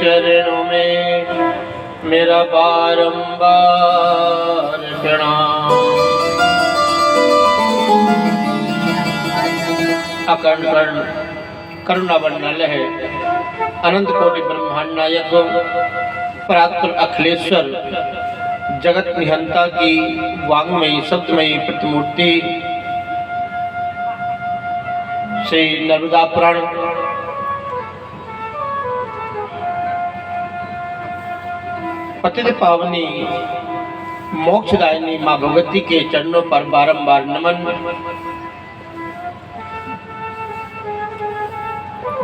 चरणों में मेरा बारंबार प्रणाम। अखंड करुणा बंडल है अनंत कोटि ब्रह्मांड नायक परात्पर अखिलेश्वर जगत निहंता की वांगमयी शब्दमयी प्रतिमूर्ति श्री नर्मदा पुराण पतित पावनी मोक्षदायिनी मां भगवती के चरणों पर बारंबार नमन।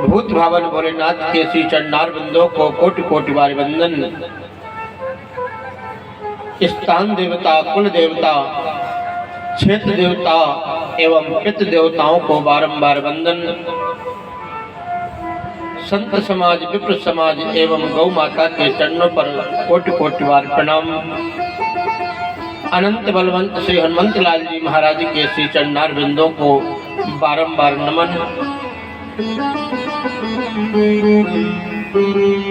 भूत भावन भोलेनाथ के श्री चरणार बिंदों को कोटि कोटि बार वंदन। स्थान देवता, कुल देवता, क्षेत्र देवता एवं पितृ देवताओं को बारंबार वंदन। संत समाज, विप्र समाज एवं गौ माता के चरणों पर कोटि कोटि बार प्रणाम। अनंत बलवंत श्री हनुमंत लाल जी महाराज के श्री चरणार बिंदों को बारंबार नमन।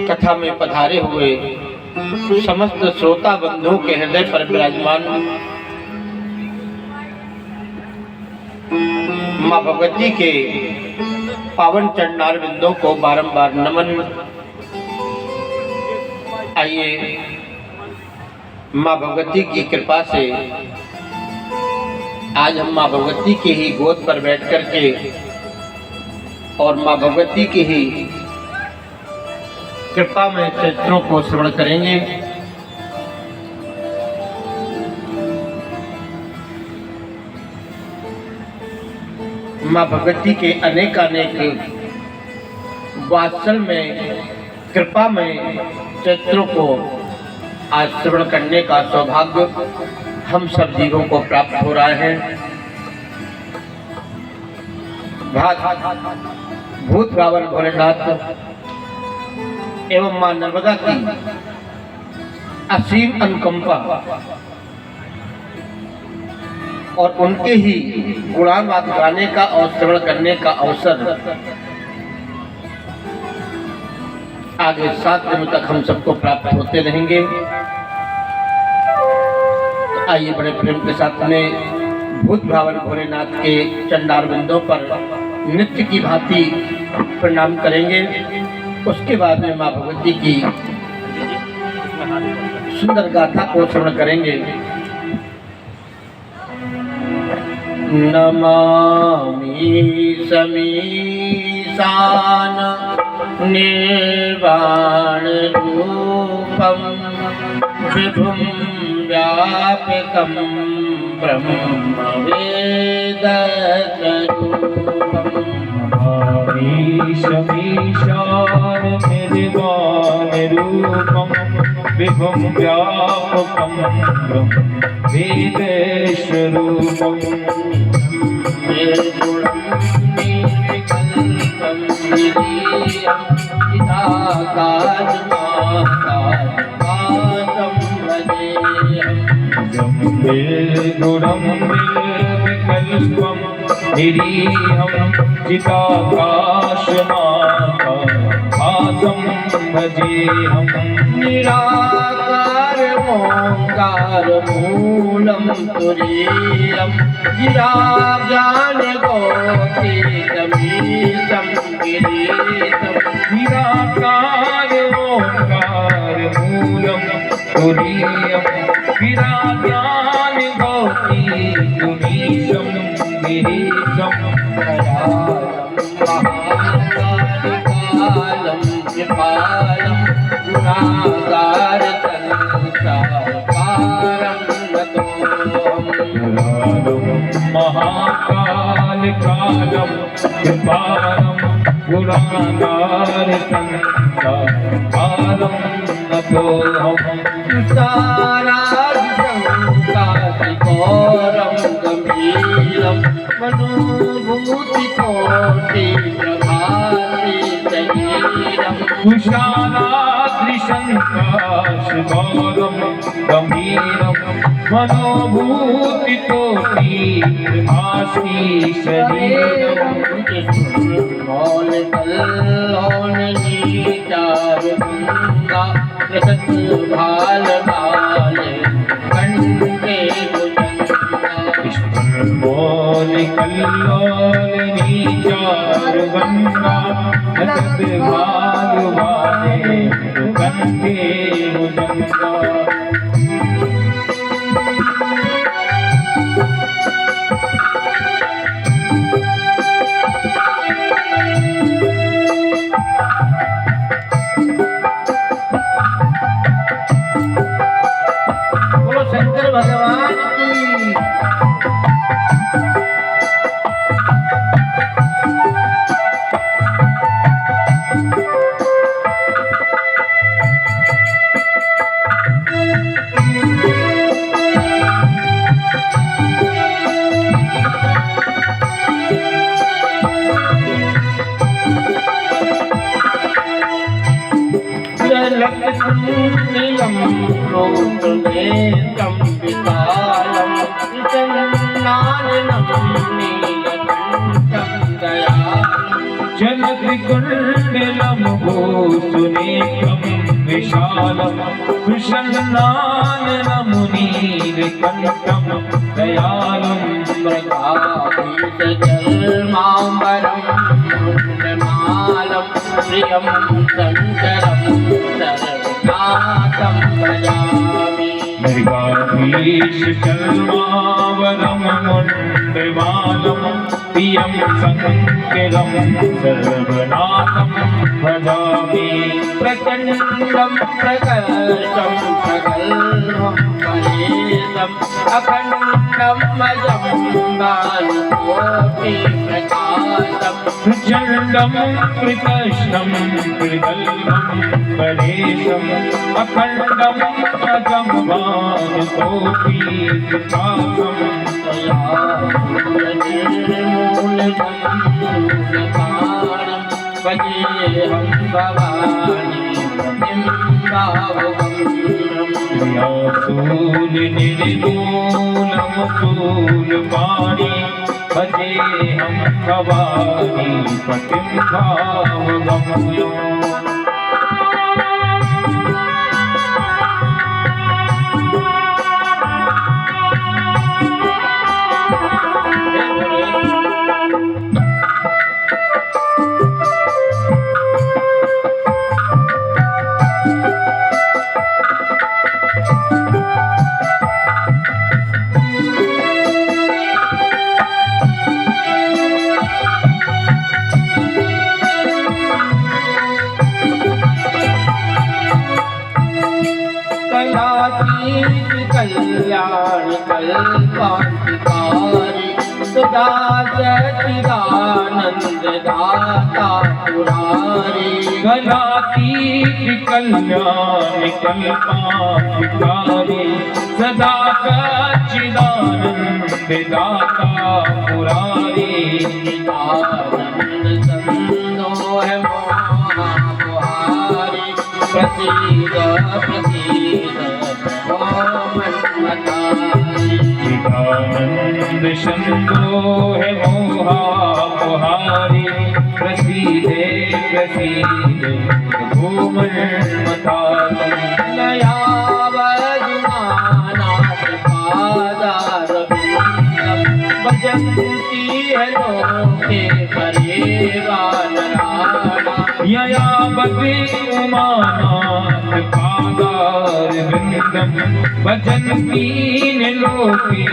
कथा में पधारे हुए समस्त श्रोता बंधुओं के हृदय पर विराजमान मां भगवती के पावन चरणार बिंदों को बारंबार नमन। आइए मां भगवती की कृपा से आज हम मां भगवती के ही गोद पर बैठ करके और मां भगवती की ही कृपा में चरित्रों को श्रवण करेंगे। मां भगवती के अनेक वात्सल में कृपा में चरित्रों को आज श्रवण करने का सौभाग्य हम सब जीवों को प्राप्त हो रहा है। भूत भावन भोलेनाथ एवं मां नर्मदा की असीम अनुकंपा और उनके ही गुणानुवाद गाने का और श्रवण करने का अवसर आगे 7 दिनों तक हम सबको प्राप्त होते रहेंगे। तो आइए बड़े प्रेम के साथ में भूत भावन भोलेनाथ के चरणार बिंदों पर नित्य की भांति प्रणाम करेंगे। उसके बाद में मां भगवती की सुंदर गाथा को श्रवण करेंगे। नमामि समीशान निर्वाण रूपम विभुं व्यापकं ब्रह्मवेदस्वरूपम्। ईशान निर्वाण रूपम विभुं व्यापकं वेदस्वरूपम्। निर्गुणं निर्विकल्पं निरीहं चिदाकाशमाकाशं भजेऽहम्। निर्गुणं निर्विकल्पं निरीहं चिदाकाशमाकाशं भजेऽहं। निराकार मोंकार मूलं तुरीयं गिराज्ञान गोपीतमीशं गिरीशं। निराकार ओंकार मूलं तुरीयं गिराज्ञान गोपीतमीशं गिरीशं। महाकालिकालं कृपालं गुणागार संसारपारं नतोऽहम्। महाकालिकालं कृपालं गुणागार संसारपारं नतोऽहम्। तुषारादिशङ्काशिकोरं गम्भीरं मनोभूतिकोटि प्रभाति शरीरं। तुषाराद्रिशङ्काशिकोरं गम्भीरं मनोभूतिकोटि प्रभाति शरीरं। मौन कल्लोन नीचार रसत भाल भाल कंठे भुजंगा बोल कल्लोल नीचार गंगा रसद भाल वाले कंठे भुजंगा बोलो शंकर भगवान की। नीलम लोकनेत्रं विशालं चन्नाननं नीलकण्ठं दयालुं जलत्रिकुण्डलं भूसुनेत्रं विशालं कृष्णाननमुनीरकण्ठं दयालुं मृगाभीतजल्माम्बरं मुण्डमालं प्रियं शङ्करं सर्वनाथं भजामि मृगाधीश चर्मावरं मुण्डमालं प्रियं शङ्करं सर्वनाथं भजामि प्रचण्डं प्रकर्षं प्रगल्भं परेशम् अखण्डं अजं बालकोटिप्रकाशम् प्रचण्डं प्रकृष्णं प्रगल्भं परेशम् अखण्डं अजं बालकोटिप्रकाशम् निर्मूलनं भजेऽहं भवानी सूल निर्मूलम सूलपाणि भजेऽहं भवानी पतिं भावगम्यम् कल्याण कल्पांतिकारी सदा सच्चिदानंद दाता पुरारी गलातीत कल्याण कल्पांतिकारी सदा सच्चिदानंद दाता पुरारी आनंद संदोह मोहारी प्रसीद प्रसीद चिदानंद शंभो है मोहा मोहारी प्रसीदे प्रसीदे भूमन्मतारी नया वजुमानाथ पादारविन्दं भजन्ति है लोके परेवानराणा यया बद्री उमानाथ पादारविन्दं भजन्ति लोके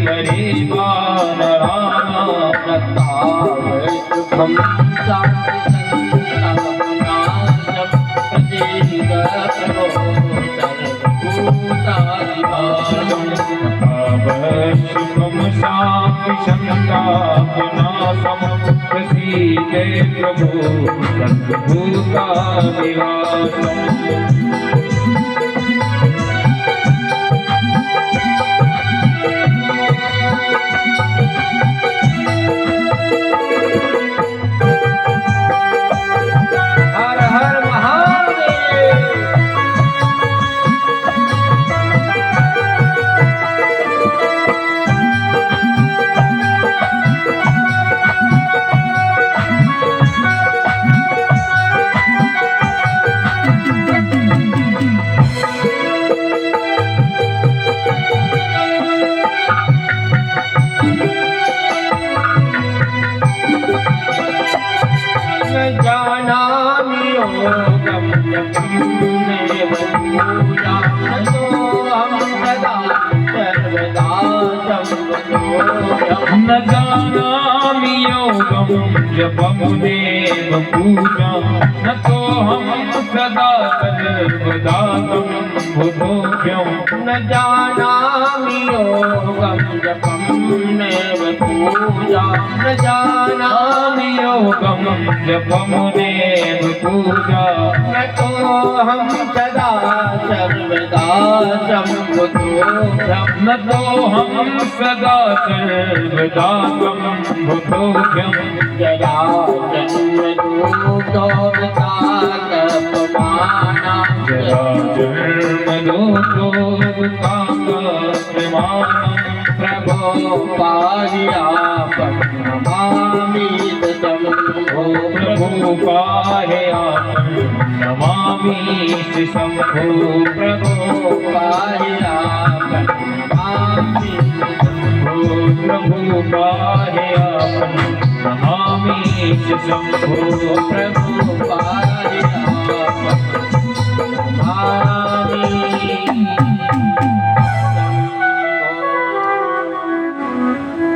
परेवानराणा सुखं शान्ति संतापनाशं प्रसीद प्रभो सर्वभूतादिवासम् शुभम शांति संतापनाशम प्रसीदे प्रभो सर्वभूतादिवासम् हर हर महादेव। योगम जपमेव पूजा न तो हम सदा सर्वदा संवदोऽयम् न जानामि योगं जपमुदेव पूजा न तो हम सदा सर्वदा संबुद्धोऽयम् न जानामि योगं जपमेव पूजा न जानामि योगं जपमुदेव पूजा न तो हम सदा सर्वदा संबुद्धोऽयम् न तो हम सदा सर्वदा संबुद्धोऽयम् जरा जन्म दुःखो वितापमाना जरा जन्मदोषो विपाकस्मानं प्रभो पाहियापं नमामि शम्भो प्रभो पाहयापं नमामि शम्भो प्रभो पाहियापं नमामि शम्भो प्रभो पाहयापं नमामि शम्भो प्रभु पाहियापं नमामि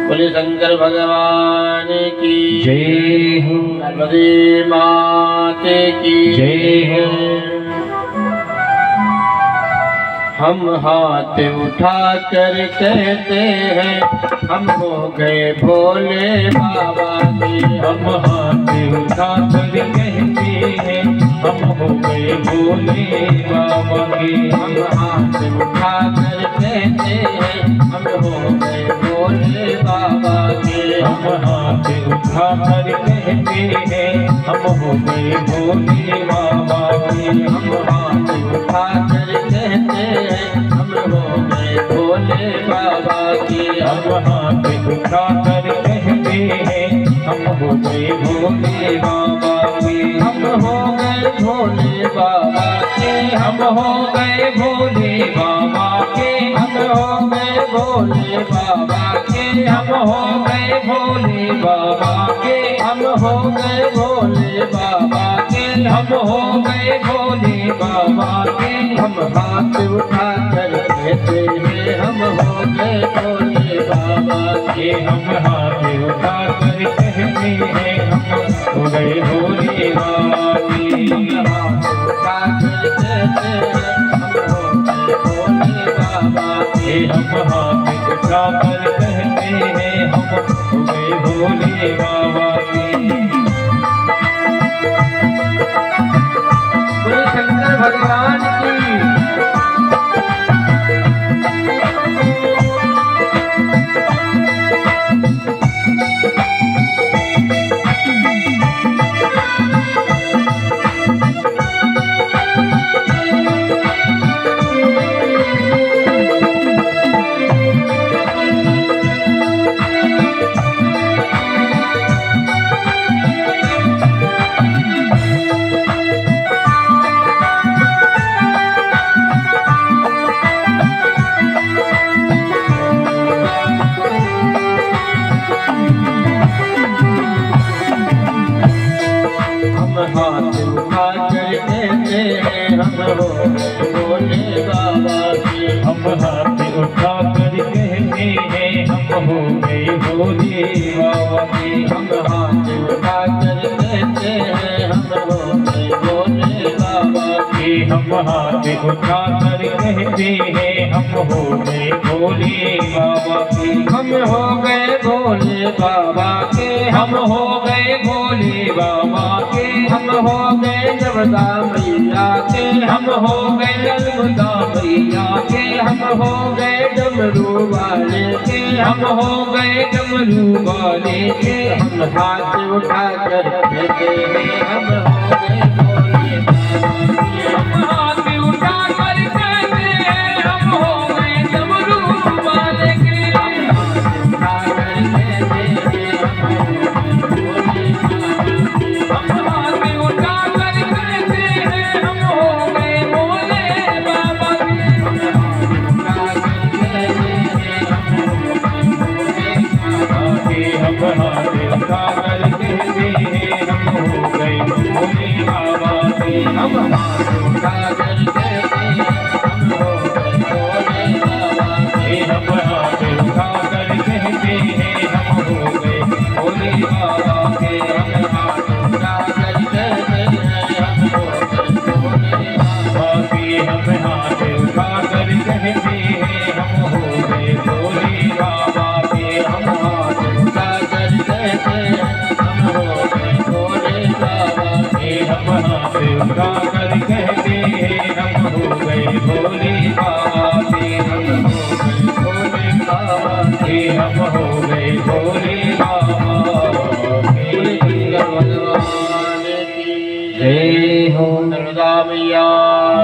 बोले शंकर भगवान की जय हो नर्मदे माते की जय हो। हम हाथ उठा कर कहते हैं हम हो गए भोले बाबा के हम हाथ उठा कर कहते हैं हम हो गए भोले बाबा के हम हाथ उठा कर कहते हैं हम हो गए भोले बाबा के हम हाथ उठा कर कहते हैं हम हो गए भोले बाबा के हम हाथ उठा कर कहते हैं हम हो गए भोले बाबा के हम हाथ उठा कर कहते हैं हम हो गए भोले बाबा के हम हो गए भोले बाबा के हम हो गए भोले बाबा के हम हो गए भोले बाबा के हम हो गए भोले बाबा के हम हो गए भोले बाबा के हम हो गए भोले बाबा के हम हाथ उठा कर कहते हैं हम हो गए भोले बाबा के हम हाथ उठा कर कहते हैं हम हो गए भोले बाबा के हाथ उठा कर कहते हैं हम हो गए भोले बाबा के हम हाथ उठा कर कहते हैं हम हो गए भोले बाबा के बोले शंकर भगवान की हाथ उठा कर कहते हैं हम हो गए भोले बाबा के हम हाथ उठा कर कहते हैं हम हो गए भोले बाबा के हम हाथ उठा कर कहते हैं हम हो गए भोले बाबा के हम हाथ उठा कर कहते हैं हम हो गए भोले बाबा के हम हो गए भोले बाबा के हम हो गए भोले बाबा के हम हो गए जमदा मैया के हम हो गए नर्मदा मैया के हम हो गए डमरू वाले के हम हो गए डमरू वाले के हम हाथ उठा कर कहते हैं हम हो गए भोले बाबा के हम हाथ उठा कर कहते हैं हम हो गए डमरू वाले के हम हाथ उठा कर कहते हैं हम हो गए भोले बाबा के हम हाथ उठा कर कहते हैं हम हो गए भोले बाबा के हम हाथ उठा कर कहते हैं हम हो गए भोले बाबा के हम हाथ उठाकर कहते हम हो गए भोले बाबा के। हम हाथ उठाकर कहते हैं हम हो गए भोले बाबा के। हम हाथ उठाकर कहते हैं हम हो गए भोले बाबा के। हम हाथ उठाकर कहते हैं हम हो गए भोले बाबा के। हम हाथ उठाकर कहते हैं हम हो गए भोले बाबा के। हम हाथ उठाकर कहते हैं हम हो गए भोले बाबा के। हम हो गए भोले बाबा के। हम हो गए भोले बाबा के। जय हो नर्मदा मैया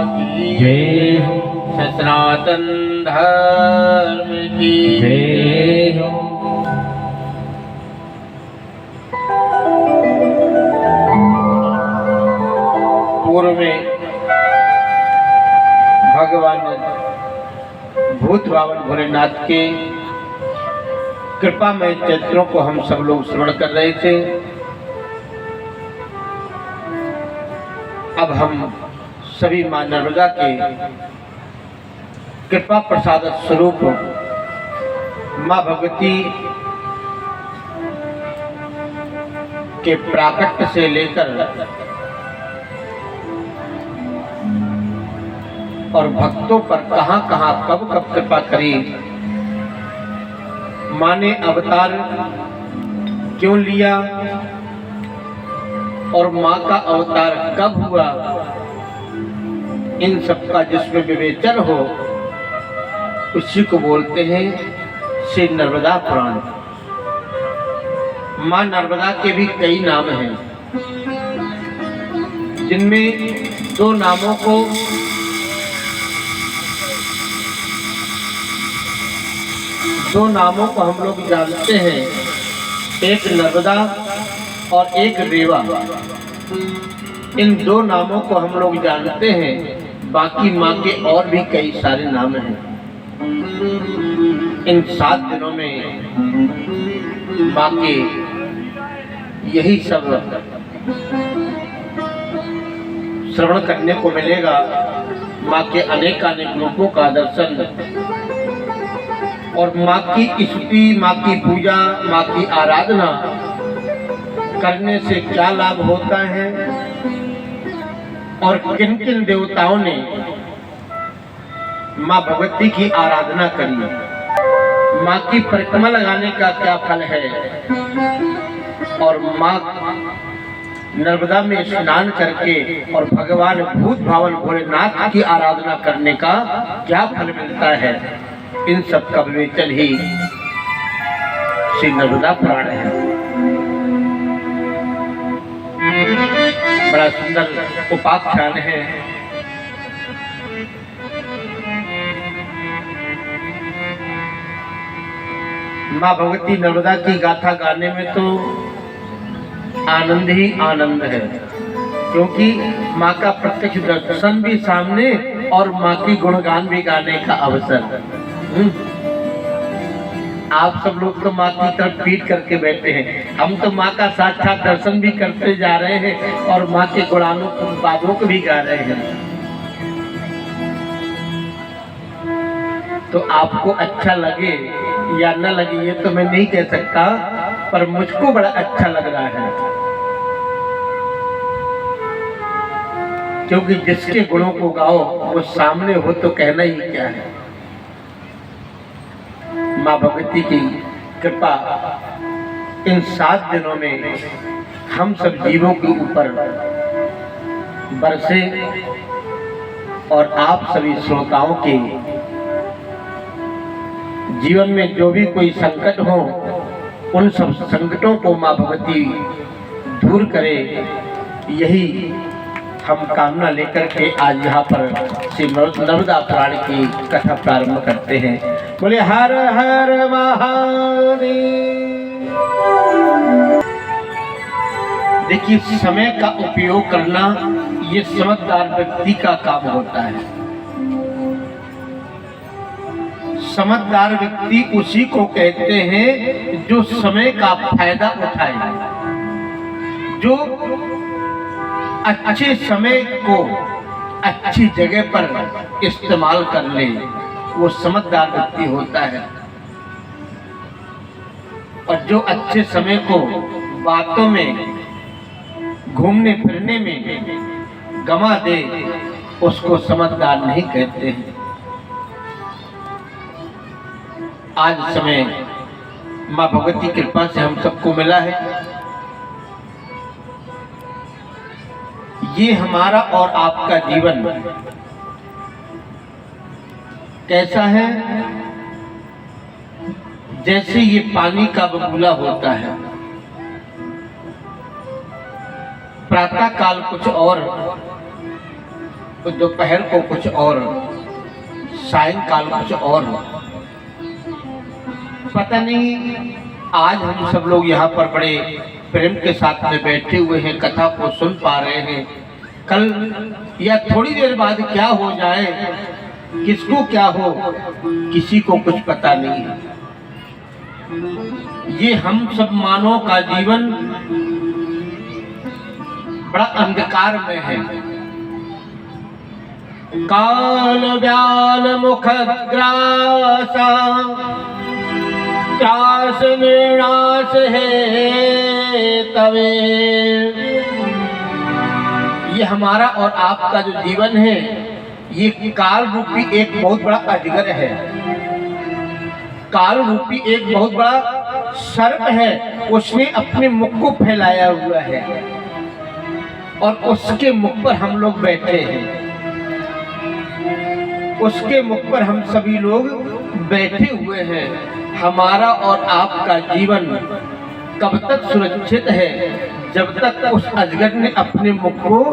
की जय हो सनातन धर्म की जय हो। पूर्व में भगवान भूत भावन भोलेनाथ के कृपामय चरित्रों को हम सब लोग श्रवण कर रहे थे। अब हम सभी मां नर्मदा के कृपा प्रसाद स्वरूप मां भगवती के प्राकट्य से लेकर और भक्तों पर कहां कहां कब कब कृपा करी, मां ने अवतार क्यों लिया और मां का अवतार कब हुआ, इन सब का जिसमें विवेचन हो उसी को बोलते हैं श्री नर्मदा पुराण। मां नर्मदा के भी कई नाम हैं, जिनमें दो नामों को हम लोग जानते हैं, एक नर्मदा और एक रेवा। इन दो नामों को हम लोग जानते हैं, बाकी माँ के और भी कई सारे नाम हैं। इन 7 दिनों में माँ के यही सब श्रवण करने को मिलेगा। माँ के अनेकानेक रूपों का दर्शन और माँ की स्तुति, माँ की पूजा, माँ की आराधना करने से क्या लाभ होता है और किन किन देवताओं ने माँ भगवती की आराधना करी, माँ की परिक्रमा लगाने का क्या फल है और माँ नर्मदा में स्नान करके और भगवान भूत भावन भोलेनाथ की आराधना करने का क्या फल मिलता है, इन सब का विवेचन ही श्री नर्मदा पुराण है। बड़ा सुंदर उपाख्यान है। माँ भगवती नर्मदा की गाथा गाने में तो आनंद ही आनंद है, क्योंकि माँ का प्रत्यक्ष दर्शन भी सामने और माँ की गुणगान भी गाने का अवसर। आप सब लोग तो माँ की तरफ पीठ करके बैठे हैं, हम तो माँ का साक्षात दर्शन भी करते जा रहे हैं और माँ के गुणानुवादों को भी गा रहे हैं। तो आपको अच्छा लगे या न लगे ये तो मैं नहीं कह सकता, पर मुझको बड़ा अच्छा लग रहा है, क्योंकि जिसके गुणों को गाओ वो सामने हो तो कहना ही क्या है। माँ भगवती की कृपा इन 7 दिनों में हम सब जीवों के ऊपर बरसे और आप सभी श्रोताओं के जीवन में जो भी कोई संकट हो उन सब संकटों को माँ भगवती दूर करे, यही हम कामना लेकर के आज यहाँ पर श्री नर्मदा पुराण की कथा प्रारंभ करते हैं। बोले हर हर महादेव। देखिए, समय का उपयोग करना ये समझदार व्यक्ति का काम होता है। समझदार व्यक्ति उसी को कहते हैं जो समय का फायदा उठाए, जो अच्छे समय को अच्छी जगह पर इस्तेमाल कर ले, वो समझदार व्यक्ति होता है। और जो अच्छे समय को बातों में, घूमने फिरने में गंवा दे, उसको समझदार नहीं कहते हैं। आज समय माँ भगवती की कृपा से हम सबको मिला है। ये हमारा और आपका जीवन कैसा है? जैसे ये पानी का बबूला होता है, प्रातः काल कुछ और, दोपहर को कुछ और, सायंकाल कुछ और। पता नहीं आज हम सब लोग यहाँ पर बड़े प्रेम के साथ में बैठे हुए हैं, कथा को सुन पा रहे हैं। कल या थोड़ी देर बाद क्या हो जाए, किसको क्या हो, किसी को कुछ पता नहीं है। ये हम सब मानव का जीवन बड़ा अंधकार में है। काल व्याल मुख ग्रासा त्रास निर्नाश है तवे। ये हमारा और आपका जो जीवन है, ये काल रूपी एक बहुत बड़ा अजगर है, काल रूपी एक बहुत बड़ा सर्प है। उसने अपने मुख को फैलाया हुआ है और उसके मुख पर हम लोग बैठे हैं, उसके मुख पर हम सभी लोग बैठे हुए हैं। हमारा और आपका जीवन कब तक सुरक्षित है? जब तक उस अजगर ने अपने मुख को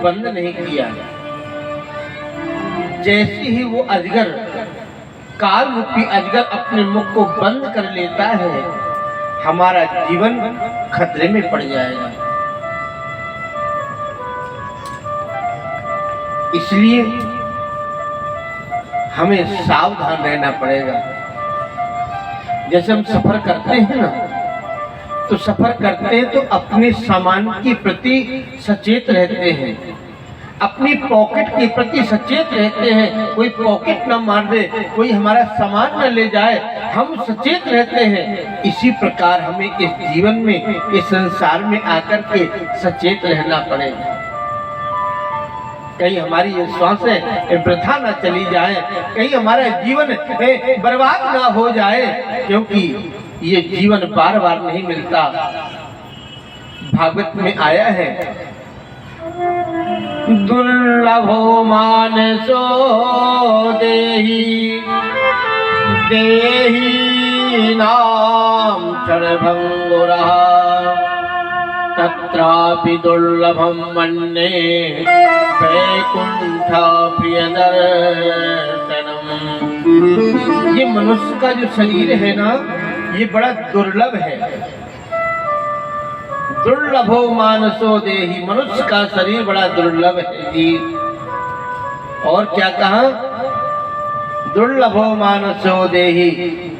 बंद नहीं किया। जैसे ही वो अजगर, काल रूपी अजगर अपने मुख को बंद कर लेता है, हमारा जीवन खतरे में पड़ जाएगा। इसलिए हमें सावधान रहना पड़ेगा। जैसे हम सफर करते हैं ना, तो सफर करते हैं तो अपने सामान के प्रति सचेत रहते हैं, अपनी पॉकेट के प्रति सचेत रहते हैं। कोई पॉकेट न मार दे, कोई हमारा सामान न ले जाए, हम सचेत रहते हैं। इसी प्रकार हमें इस जीवन में, इस संसार में आकर के सचेत रहना पड़ेगा। कहीं हमारी ये श्वासें वृथा न चली जाए, कहीं हमारा जीवन बर्बाद ना हो जाए, क्योंकि ये जीवन बार बार नहीं मिलता। भागवत में आया है, दुर्लभो मानसो देहि देहि नाम क्षणभंगुरः तत्रापि दुर्लभम मन्ये वैकुंठ प्रियदर्शनम। ये मनुष्य का जो शरीर है ना, ये बड़ा दुर्लभ है। दुर्लभो मानसो देहि, मनुष्य का शरीर बड़ा दुर्लभ है जी। और क्या कहा? दुर्लभो मानसो देहि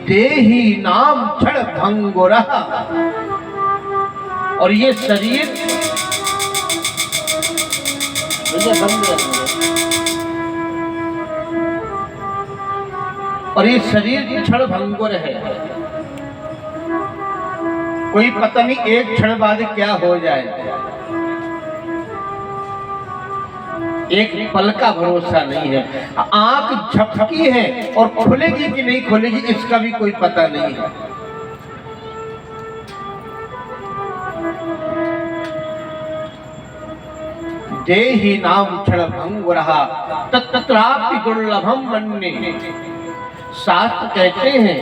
देहि नाम क्षण भंगुरः। और ये शरीर और ये शरीर क्षण भंगुर है। कोई पता नहीं एक क्षण बाद क्या हो जाए, एक पल का भरोसा नहीं है। आंख झपकी है और खुलेगी कि नहीं खुलेगी, इसका भी कोई पता नहीं है। देहि नाम क्षण भंगुरः तत्रापि दुर्लभम मन्ये। शास्त्र कहते हैं,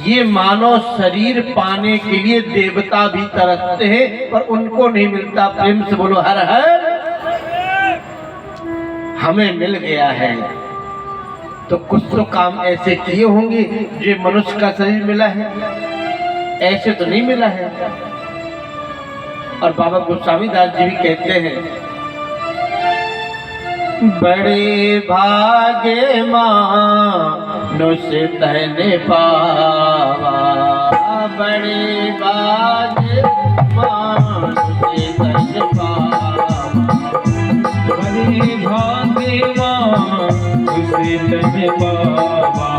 ये मानव शरीर पाने के लिए देवता भी तरसते हैं, पर उनको नहीं मिलता। प्रेम से बोलो हर हर। हमें मिल गया है तो कुछ तो काम ऐसे किए होंगे जो मनुष्य का शरीर मिला है, ऐसे तो नहीं मिला है। और बाबा गोस्वामी दास जी भी कहते हैं, बड़े भागे मानुष्य तने पावा, बड़े भागे मानुष्य तने पावा। बड़े भाग्यवान उसे तज बाबा,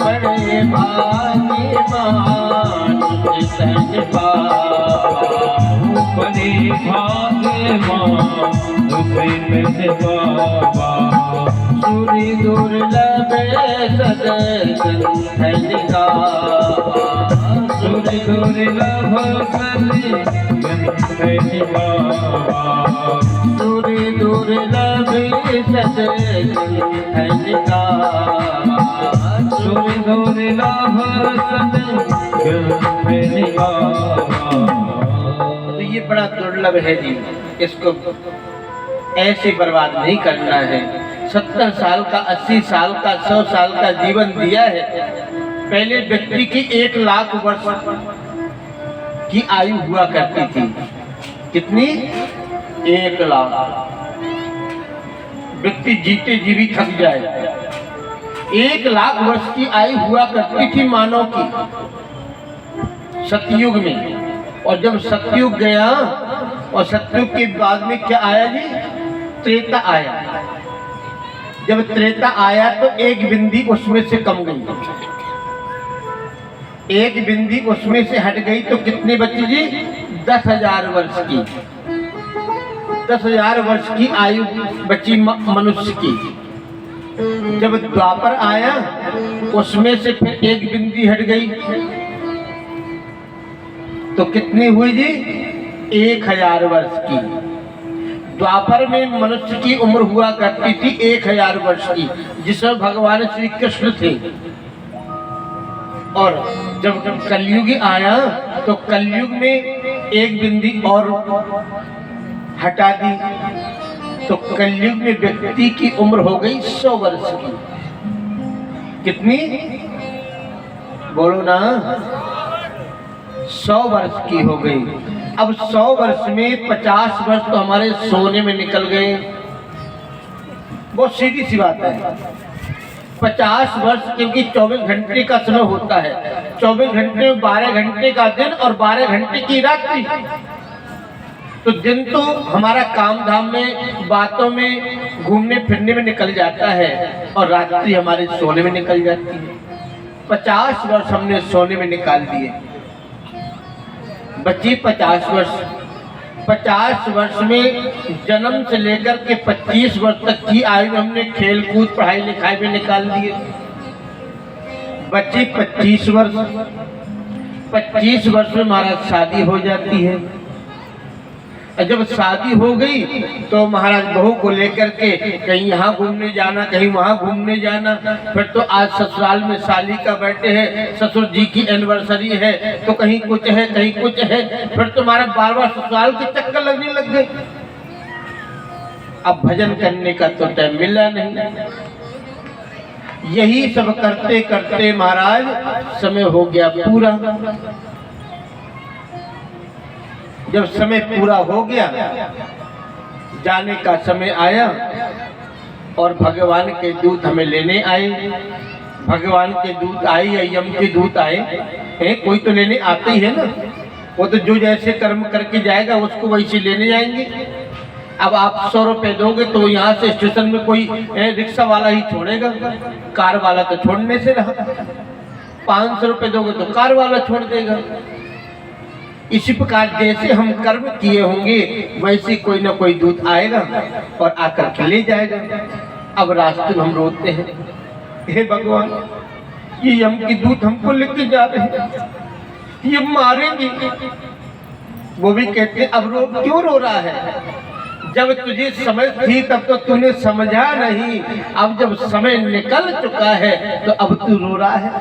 बड़े भाग्यवान उसे तज बाबा, बड़े भाग्यवान उसे तज बाबा। सूरी दुर्लभ सदन है निगाह, सूरी दुर्लभ सदन है निगाह, सूरी दुर्लभ सदन है निगाह, सूरी दुर्लभ सदन है निगाह। तो ये बड़ा दुर्लभ है जी, इसको ऐसे बर्बाद नहीं करना है। 70 साल का, 80 साल का, 100 साल का जीवन दिया है। पहले व्यक्ति की 1 लाख वर्ष की आयु हुआ करती थी। कितनी? 1 लाख। व्यक्ति जीते जी भी थक जाए। 1 लाख वर्ष की आयु हुआ करती थी मानव की सतयुग में। और जब सतयुग गया और सतयुग के बाद में क्या आया जी? त्रेता आया। जब त्रेता आया तो एक बिंदी उसमें से कम गई, एक बिंदी उसमें से हट गई तो कितने बची जी? 10,000 वर्ष की। 10,000 वर्ष की आयु बची मनुष्य की। जब द्वापर आया उसमें से फिर एक बिंदी हट गई तो कितनी हुई जी? 1,000 वर्ष की। द्वापर में मनुष्य की उम्र हुआ करती थी 1,000 वर्ष की, जिसमें भगवान श्री कृष्ण थे। और जब कलयुग आया तो कलयुग में एक बिंदी और हटा दी तो कलयुग में व्यक्ति की उम्र हो गई 100 वर्ष की। कितनी? बोलो ना। 100 वर्ष की हो गई। अब 100 वर्ष में 50 वर्ष तो हमारे सोने में निकल गए। बहुत सीधी सी बात है। 50 वर्ष क्योंकि 24 घंटे का समय होता है। 24 घंटे में 12 घंटे का दिन और 12 घंटे की रात्रि। तो दिन तो हमारा काम धाम में, बातों में, घूमने फिरने में निकल जाता है और रात्रि हमारे सोने में निकल जाती है। 50 वर्ष हमने सोने में निकाल दिए, बची 50 वर्ष। 50 वर्ष में जन्म से लेकर के 25 वर्ष तक की आयु हमने खेल कूद पढ़ाई लिखाई में निकाल दिए। बची 25 वर्ष। 25 वर्ष में महाराज शादी हो जाती है। जब शादी हो गई तो महाराज बहू को लेकर के कहीं यहाँ घूमने जाना, कहीं वहाँ घूमने जाना। फिर तो आज ससुराल में साली का बर्थडे है, ससुर जी की एनिवर्सरी है, तो कहीं कुछ है कहीं कुछ है। फिर तो हमारा बार-बार ससुराल के चक्कर लगने लग गए। अब भजन करने का तो टाइम मिला नहीं। यही सब करते करते महाराज समय हो गया पूरा। जब समय पूरा हो गया, जाने का समय आया और भगवान के दूत हमें लेने आए। भगवान के दूत आए या यम के दूत आए हैं, कोई तो लेने आते ही है ना। वो तो जो जैसे कर्म करके जाएगा उसको वैसे लेने जाएंगे। अब आप 100 रुपए दोगे तो यहाँ से स्टेशन में कोई रिक्शा वाला ही छोड़ेगा, कार वाला तो छोड़ने से रहा। 500 रुपए दोगे तो कार वाला छोड़ देगा। इसी प्रकार जैसे हम कर्म किए होंगे वैसे कोई ना कोई दूत आएगा और आकर के ले जाएगा। अब रास्ते में हम रोते हैं, हे भगवान ये यम की दूत हमको लेके जा रहे हैं, ये मारेंगे। वो भी कहते हैं अब क्यों रो रहा है? जब तुझे समझ थी तब तो तूने समझा नहीं, अब जब समय निकल चुका है तो अब तू रो रहा है।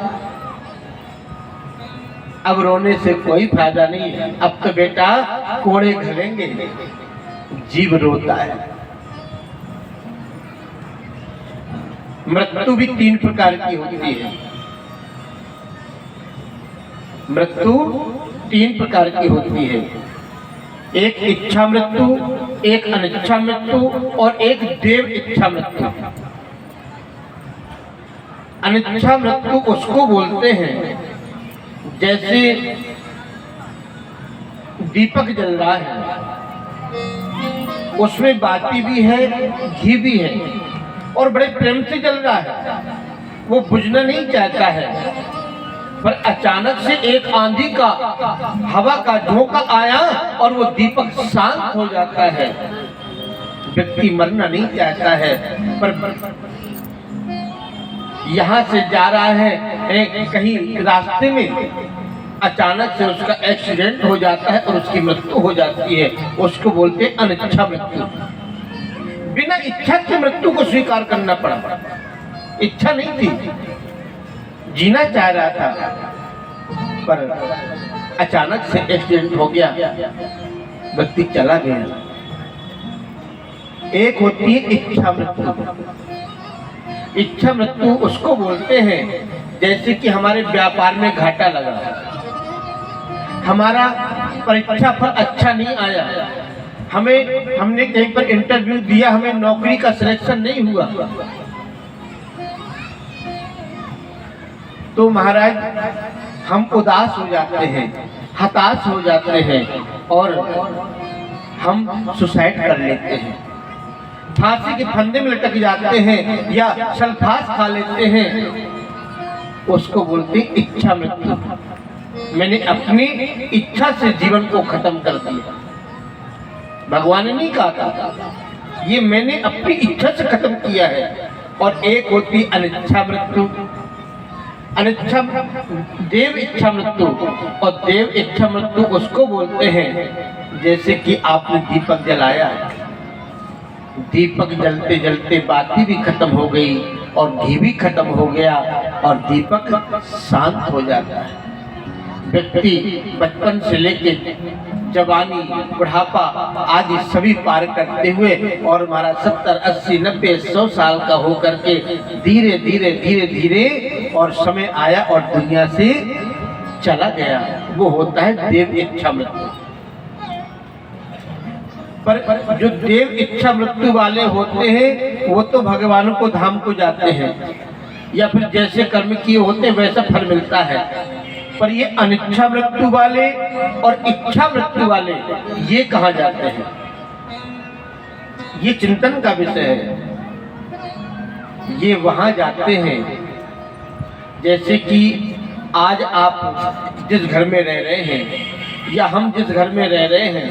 अब रोने से कोई फायदा नहीं। अब तो बेटा कोड़े घरेंगे, जीव रोता है। मृत्यु भी 3 प्रकार की होती है। मृत्यु 3 प्रकार की होती है। एक इच्छा मृत्यु, एक अनिच्छा मृत्यु और एक देव इच्छा मृत्यु। अनिच्छा मृत्यु उसको बोलते हैं जैसे दीपक जल रहा है, उसमें बाती भी है, घी भी है और बड़े प्रेम से जल रहा है, वो बुझना नहीं चाहता है। पर अचानक से एक आंधी का, हवा का झोंका आया और वो दीपक शांत हो जाता है। व्यक्ति मरना नहीं चाहता है, पर यहाँ से जा रहा है कहीं रास्ते में, अचानक से उसका एक्सीडेंट हो जाता है और उसकी मृत्यु हो जाती है। उसको बोलते हैं अनिच्छा मृत्यु। बिना इच्छा की मृत्यु को स्वीकार करना पड़ा। इच्छा नहीं थी, जीना चाह रहा था, पर अचानक से एक्सीडेंट हो गया, व्यक्ति चला गया। एक होती है इच्छा मृत्यु। इच्छा मृत्यु उसको बोलते हैं जैसे कि हमारे व्यापार में घाटा लगा, हमारा परीक्षा फल अच्छा नहीं आया, हमने कहीं पर इंटरव्यू दिया, हमें नौकरी का सिलेक्शन नहीं हुआ, तो महाराज हम उदास हो जाते हैं, हताश हो जाते हैं और हम सुसाइड कर लेते हैं, फांसी के फंदे में लटक जाते हैं या सल्फास खा लेते हैं। उसको बोलते हैं इच्छा मृत्यु। मैंने अपनी इच्छा से जीवन को खत्म कर दिया। भगवान ने नहीं कहा था, ये मैंने अपनी इच्छा से खत्म किया है। और एक होती अनिच्छा मृत्यु। अनिच्छा देव इच्छा मृत्यु, और देव इच्छा मृत्यु उसको बोलते हैं जैसे कि आपने दीपक जलाया, दीपक जलते जलते बाती भी खत्म हो गई और घी भी खत्म हो गया और दीपक शांत हो जाता है। व्यक्ति बचपन से लेके जवानी, बुढ़ापा आदि सभी पार करते हुए और हमारा 70, 80, 90, 100 साल का होकर के धीरे धीरे धीरे धीरे और समय आया और दुनिया से चला गया, वो होता है देव इच्छा मृत्यु। पर जो देव इच्छा मृत्यु वाले होते हैं वो तो भगवान को धाम को जाते हैं या फिर जैसे कर्म किए होते हैं वैसा फल मिलता है। पर ये अनिच्छा मृत्यु वाले और इच्छा मृत्यु वाले ये कहाँ जाते हैं, ये चिंतन का विषय है। ये वहां जाते हैं जैसे कि आज आप जिस घर में रह रहे हैं या हम जिस घर में रह रहे हैं,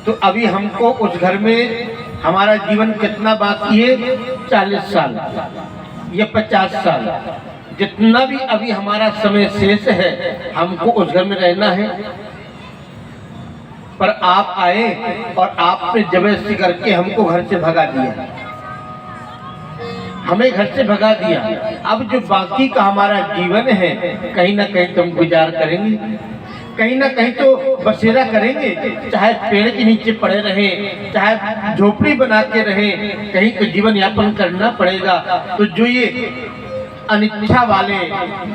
तो अभी हमको उस घर में हमारा जीवन कितना बाकी है, 40 साल या 50 साल, जितना भी अभी हमारा समय शेष है हमको उस घर में रहना है। पर आप आए और आपने जबरदस्ती करके हमको घर से भगा दिया, हमें घर से भगा दिया। अब जो बाकी का हमारा जीवन है कहीं ना कहीं तो हम गुजार करेंगे, कहीं ना कहीं तो बसेरा करेंगे, चाहे पेड़ के नीचे पड़े रहें, चाहे झोपड़ी बना के रहें, कहीं तो जीवन यापन करना पड़ेगा। तो जो ये अनिच्छा वाले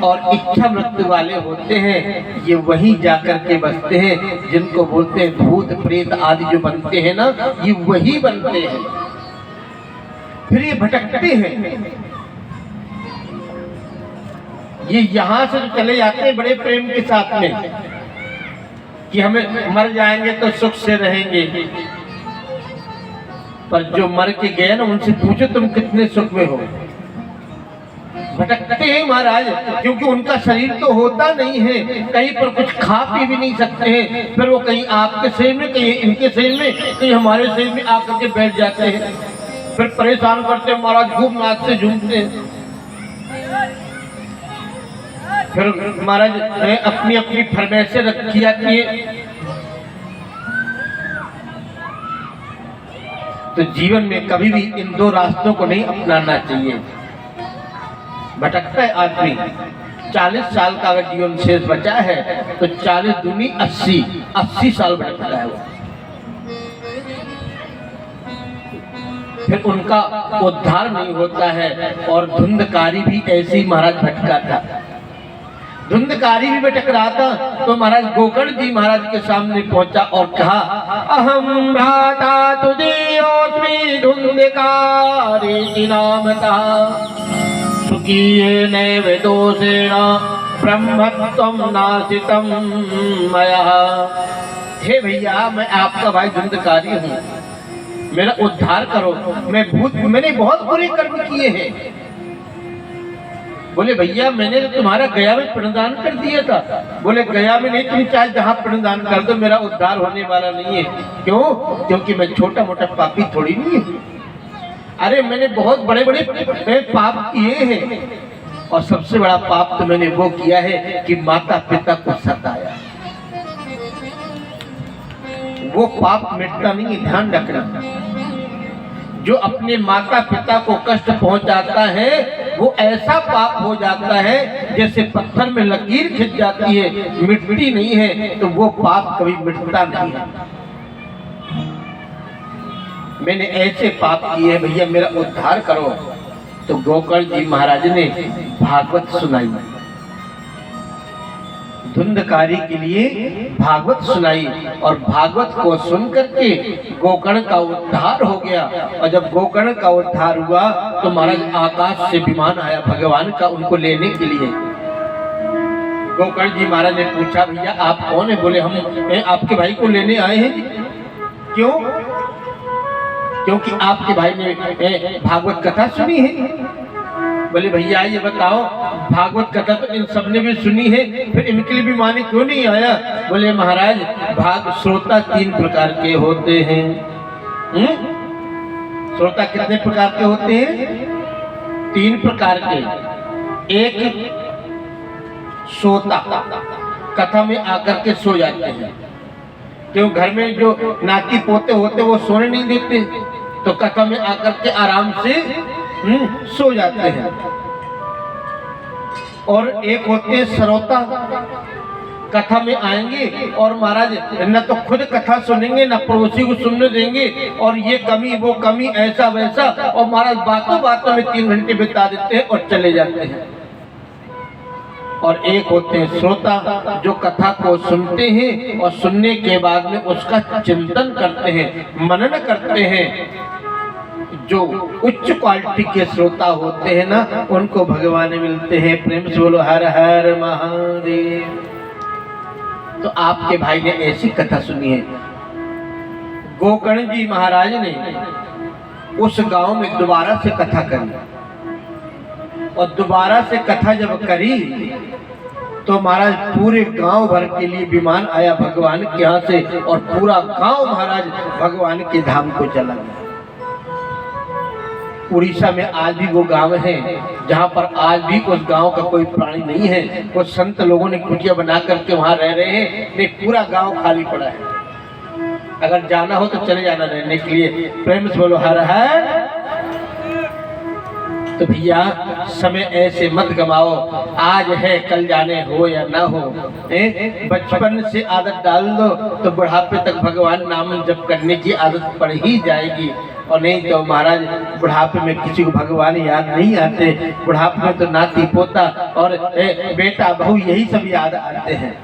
और इच्छा मृत्यु वाले होते हैं ये वहीं जाकर के बसते हैं, जिनको बोलते हैं भूत प्रेत आदि जो बनते हैं ना, ये वही बनते हैं। फिर ये भटकते हैं, ये यहाँ से तो चले जाते हैं बड़े प्रेम के साथ में कि हमें मर जाएंगे तो सुख से रहेंगे, पर जो मर के गए ना उनसे पूछो तुम कितने सुख में हो। भटकते हैं महाराज, क्योंकि उनका शरीर तो होता नहीं है, कहीं पर कुछ खा पी भी नहीं सकते हैं, फिर वो कहीं आपके शरीर में, कहीं इनके शरीर में, कहीं हमारे शरीर में आकर के बैठ जाते हैं, फिर परेशान करते हैं महाराज, खूब नाचते झूमते हैं। फिर महाराज अपनी अपनी फरमाइशें रखी जाती है। तो जीवन में कभी भी इन दो रास्तों को नहीं अपनाना चाहिए। भटकता है आदमी, 40 साल का अगर जीवन शेष बचा है तो 40 दूनी 80 साल भटकता है वो। फिर उनका उद्धार नहीं होता है। और धुंधकारी भी ऐसे ही महाराज भटका था, धुंधकारी भी भटक रहा था। तो महाराज गोकर्ण जी महाराज के सामने पहुंचा और कहा, अहम भ्राता तुदीयोस्मि धुंधकारी नामता सुखीये नैव दोषेण ब्रह्मत्वं नाशितं मया। हे भैया मैं आपका भाई धुंधकारी हूँ, मेरा उद्धार करो, मैंने बहुत बुरे कर्म किए हैं। बोले भैया मैंने तो तुम्हारा गया में पिंडदान कर दिया था। बोले गया में नहीं, तुम चाहे जहाँ पिंडदान कर दो, मेरा उद्धार होने वाला नहीं है। क्यों? क्योंकि मैं छोटा मोटा पापी थोड़ी नहीं हूँ। अरे मैंने बहुत बड़े बड़े पाप किए हैं, और सबसे बड़ा पाप तो मैंने वो किया है कि माता पिता को सताया। वो पाप मिटता नहीं है, ध्यान रखना। जो अपने माता पिता को कष्ट पहुंचाता है वो ऐसा पाप हो जाता है जैसे पत्थर में लकीर खिंच जाती है, मिटती नहीं है, तो वो पाप कभी मिटता नहीं है। मैंने ऐसे पाप किए हैं भैया, मेरा उद्धार करो। तो गोकर्ण जी महाराज ने भागवत सुनाई, धुंधकारी के लिए भागवत सुनाई, और भागवत को सुन करके गोकर्ण का उद्धार हो गया। और जब गोकर्ण का उद्धार हुआ तो महाराज आकाश से विमान आया भगवान का उनको लेने के लिए। गोकर्ण जी महाराज ने पूछा भैया आप कौन है? बोले हम आपके भाई को लेने आए हैं। क्यों? क्योंकि आपके भाई ने भागवत कथा सुनी है। बोले भैया ये बताओ, भागवत कथा तो इन सबने भी सुनी है, फिर इनके लिए भी माने क्यों नहीं आया? बोले महाराज भाग श्रोता 3 प्रकार के होते हैं। श्रोता कितने प्रकार के होते हैं? 3 प्रकार के। एक सोता, कथा में आकर के सो जाते हैं। क्यों? घर में जो नाती पोते होते वो सोने नहीं देते, तो कथा में आकर के आराम से सो जाते हैं। और एक होते हैं श्रोता, कथा में आएंगे और महाराज न तो खुद कथा सुनेंगे न पड़ोसी को सुनने देंगे, और ये कमी वो कमी ऐसा वैसा, और महाराज बातों बातों में 3 घंटे बिता देते हैं और चले जाते हैं। और एक होते हैं श्रोता, जो कथा को सुनते हैं और सुनने के बाद में उसका चिंतन करते हैं, मनन करते हैं। जो उच्च क्वालिटी के श्रोता होते हैं ना, उनको भगवान मिलते हैं। प्रेम से बोलो हर हर महादेव। तो आपके भाई ने ऐसी कथा सुनी है। गोकर्ण जी महाराज ने उस गांव में दोबारा से कथा करी, और दोबारा से कथा जब करी तो महाराज पूरे गांव भर के लिए विमान आया भगवान के यहाँ से, और पूरा गांव महाराज भगवान के धाम को चला गया। उड़ीसा में आज भी वो गांव है जहाँ पर आज भी उस गांव का कोई प्राणी नहीं है। कुछ संत लोगों ने कुटिया बना करके वहाँ रह रहे हैं, लेकिन पूरा गांव खाली पड़ा है। अगर जाना हो तो चले जाना रहने के लिए। प्रेम से बोलो हर हर। तो भैया समय ऐसे मत गमाओ, आज है कल जाने हो या ना हो। बचपन से आदत डाल दो तो बुढ़ापे तक भगवान नाम जप करने की आदत पड़ ही जाएगी। और नहीं तो महाराज बुढ़ापे में किसी को भगवान याद नहीं आते। बुढ़ापे में तो नाती पोता और बेटा बहू यही सब याद आते हैं,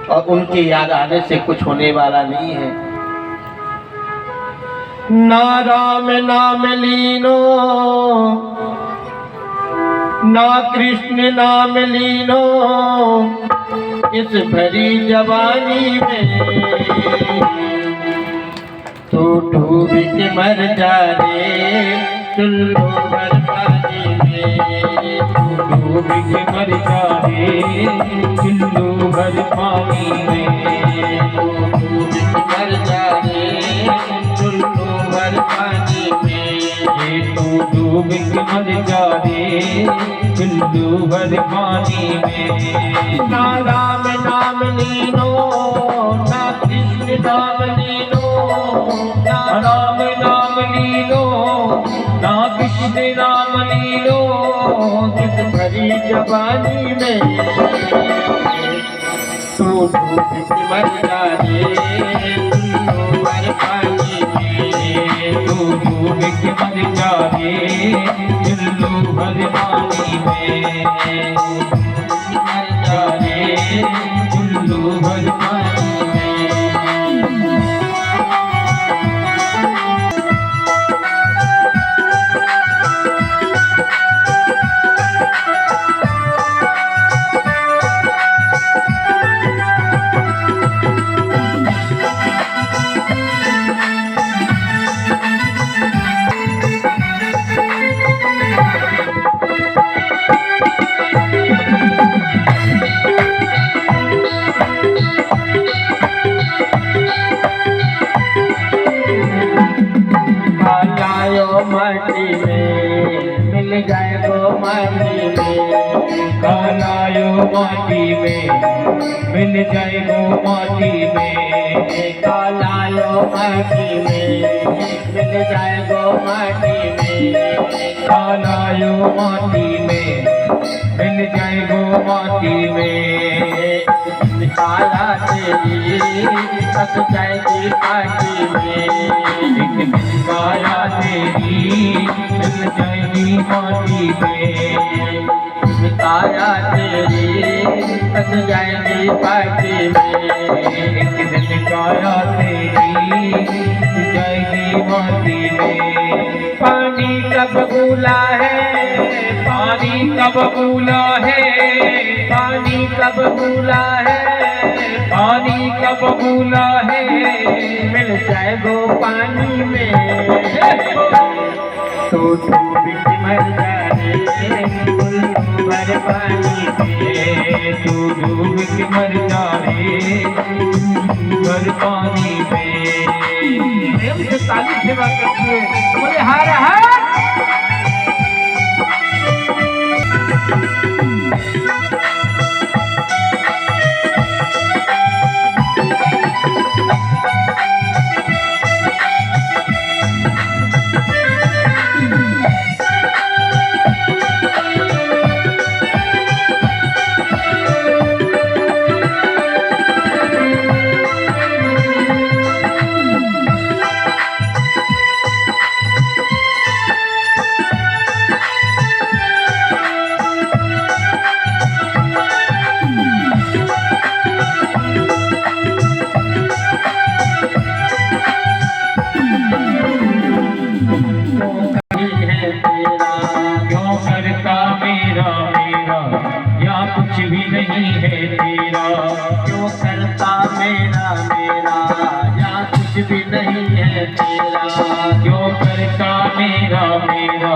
और उनके याद आने से कुछ होने वाला नहीं है। ना राम नाम लीनो, ना कृष्ण नाम लीनो, इस भरी जवानी में तो डूब के मर जा रे चुल्लू भर पानी में। तू डूब के मर जा रे चुल्लू भर पानी में। डूब के मर जा रे चुल्लू भर पानी में। ये तू डूब के मर जा रे चुल्लू भर पानी में। ना राम नाम लीनो, ना कृष्ण नाम लीनो, ना राम नाम लीलो, ना कृष्ण नाम लीलो, जिस भरी जवानी में तू डूब के मर जा रे चुल्लू भर पानी में। तू डूब के मर जा रे चुल्लू भर पानी में। मर जा रे चुल्लू भर पानी में। माटी में, मिल जाएगो माटी में, कालायो माटी में, मिल जाएगो माटी में, कालायो माटी में, मिल जाएगो माटी में, कालायो माटी में, मिल जाएगो माटी में, काला तेरी फंस जाएगी पार्टी में, एक दिन काया तेरी मिल जाएगी माटी में, काया तेरी फंस जाएगी पार्टी में, एक दिन काया तेरी मिल जाएगी माटी में। पानी कब बूला है, पानी कब बूला है, पानी कब बूला है, पानी कब बूला है, मिल जाएगो पानी में, तो डूब के मर जाए उल्लू भर पानी में, तू डूब के मर जाए भर पानी में। प्रेम से ताली सेवा करती है, बोले हर हर। क्यों करता मेरा मेरा या कुछ भी नहीं है तेरा, क्यों करता मेरा मेरा या कुछ भी नहीं है तेरा, क्यों करता मेरा मेरा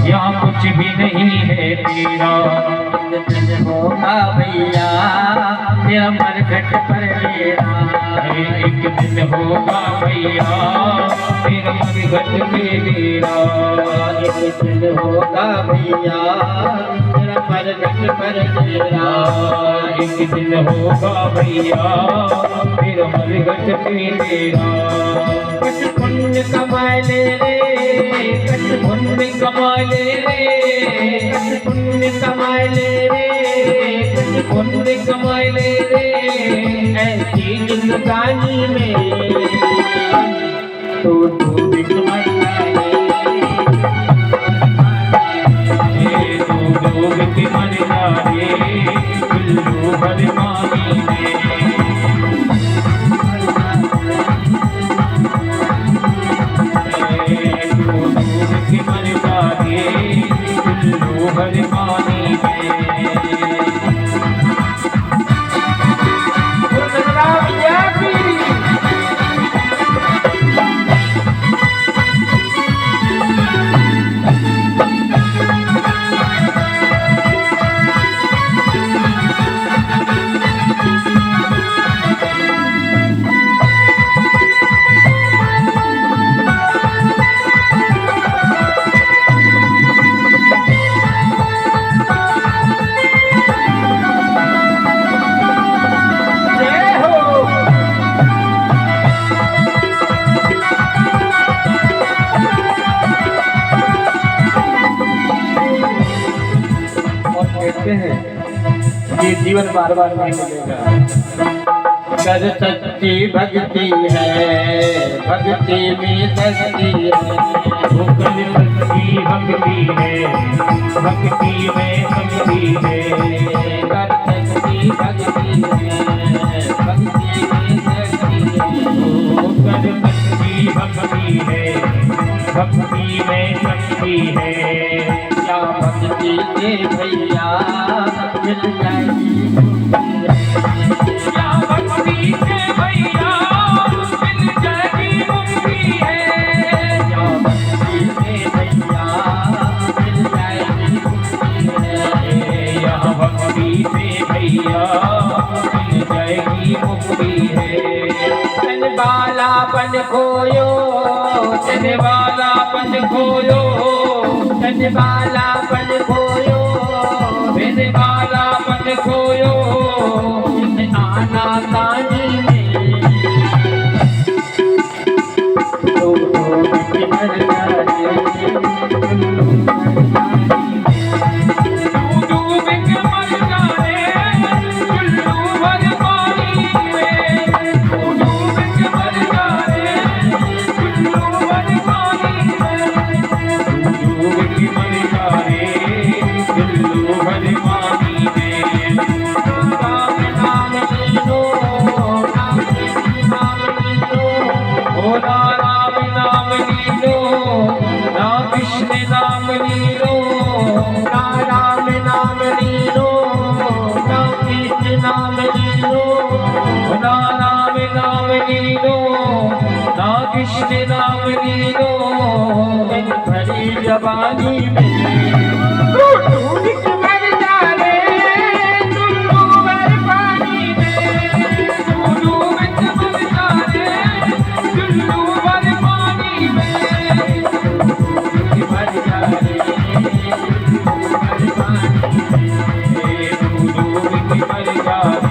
या कुछ भी नहीं है तेरा। एक दिन होगा भैया तेरा मरघट पर डेरा, एक दिन होगा भैया तेरा मरघट पे डेरा, एक दिन होगा भैया तेरा मरघट पर डेरा, एक दिन होगा भैया तेरा मरघट पे डेरा। कट पुण्य कमाए ले रे, कट पुण्य कमाए ले रे, कट पुण्य कमाए ले रे, कट पुण्य कमाए ले रे, ऐसी जिंदगानी में तो डूब के मर जाए, तू डूब के मर जाए उल्लू भर पानी में, तू डूब के मर जाए उल्लू भर पानी में। कहते हैं ये जीवन बार बार नहीं मिलेगा। कर सच्ची भक्ति है, भक्ति में शक्ति है, भूखल सच्ची भक्ति है, भक्ति में शक्ति है, कर सच्ची भक्ति है, भक्ति में शक्ति है, भूखल सच्ची भक्ति है, भक्ति में शक्ति है। या भक्ति से भैया मिल जाएगी मुक्ति है, या भक्ति से भैया मिल जाएगी मुक्ति है, या भक्ति से भैया मिल जाएगी मुक्ति है, या भक्ति से भैया मिल जाएगी मुक्ति है। तन बाला बन खोयो, तन वाला पन खोयो, धन वाला पन खोयो, धन वाला पन खोयो, आना कानी में तो मर जाए। डूब के मर जाए चुल्लू भर पानी में, डूब के मर जाए चुल्लू भर पानी में, डूब के मर जाए चुल्लू भर पानी में। राम नाम लीलो, नाम लीलो, भोला राम नाम लीलो, ना कृष्ण नाम लीलो, ना राम नाम लीलो, ना कृष्ण नाम लीलो, ना राम नाम लीलो, ना कृष्ण नाम लीलो। भरी जवानी में डूब के मर जाए चुल्लू भर पानी में, डूब के मर जाए चुल्लू भर पानी में, मर जाए डूब के मर जाए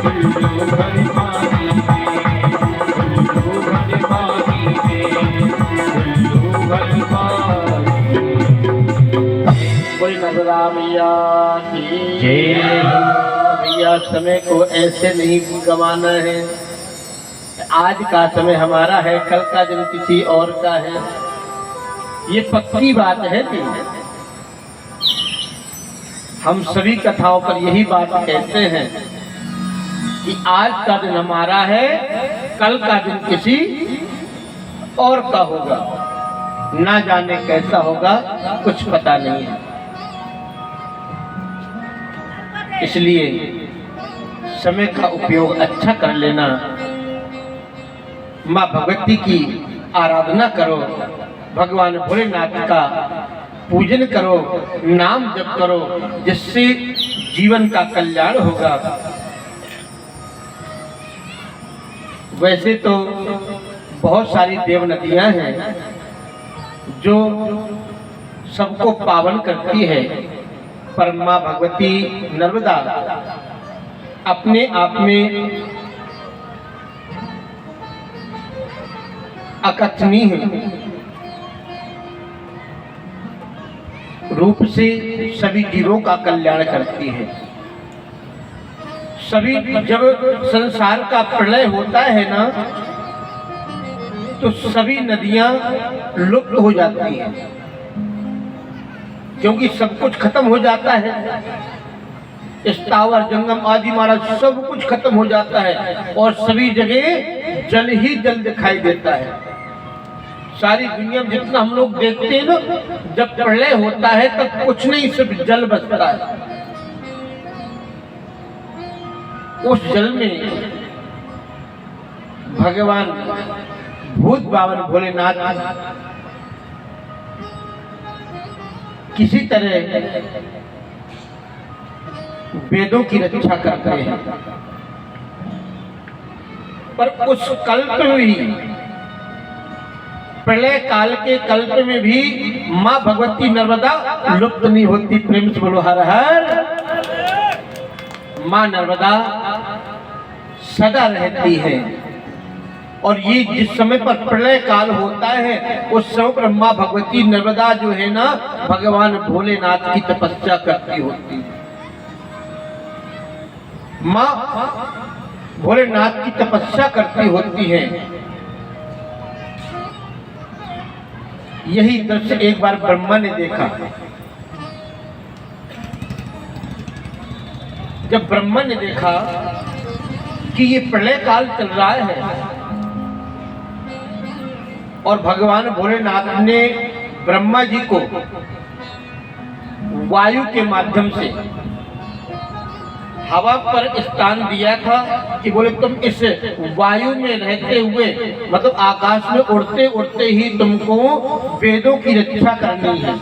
चुल्लू भर पानी में, चुल्लू भर पानी में, चुल्लू भर पानी में। कोई नजरा मैया की जय। भैया समय को ऐसे नहीं गंवाना है। आज का समय हमारा है, कल का दिन किसी और का है, ये पक्की बात है। हम सभी कथाओं पर यही बात कहते हैं कि आज का दिन हमारा है, कल का दिन किसी और का होगा, ना जाने कैसा होगा, कुछ पता नहीं है। इसलिए समय का उपयोग अच्छा कर लेना। माँ भगवती की आराधना करो, भगवान भोलेनाथ का पूजन करो, नाम जप करो, जिससे जीवन का कल्याण होगा। वैसे तो बहुत सारी देव नदियां हैं जो सबको पावन करती है, पर माँ भगवती नर्मदा अपने आप में अकथनीय रूप से सभी जीवों का कल्याण करती है। सभी जब संसार का प्रलय होता है ना, तो सभी नदियां लुप्त हो जाती हैं, क्योंकि सब कुछ खत्म हो जाता है। स्थावर जंगम आदि महाराज सब कुछ खत्म हो जाता है और सभी जगह जल ही जल दिखाई देता है। सारी दुनिया में जितना हम लोग देखते हैं ना, जब प्रलय होता है तब कुछ नहीं, सिर्फ जल बचता है। उस जल में भगवान भूत बावन भोलेनाथ किसी तरह वेदों की रक्षा करते हैं, पर उस कल्प में भी, प्रलय काल के कल्प में भी माँ भगवती नर्मदा लुप्त नहीं होती। प्रेम से बोलो हर हर। माँ नर्मदा सदा रहती है, और ये जिस समय पर प्रलय काल होता है उस समय पर माँ भगवती नर्मदा जो है ना, भगवान भोलेनाथ की तपस्या करती होती है। माँ भोलेनाथ की तपस्या करती होती है। यही दृश्य एक बार ब्रह्मा ने देखा। जब ब्रह्मा ने देखा कि ये प्रलय काल चल रहा है और भगवान भोलेनाथ ने ब्रह्मा जी को वायु के माध्यम से हवा पर स्थान दिया था कि बोले तुम इस वायु में रहते हुए, मतलब आकाश में उड़ते उड़ते ही तुमको वेदों की रक्षा करनी है।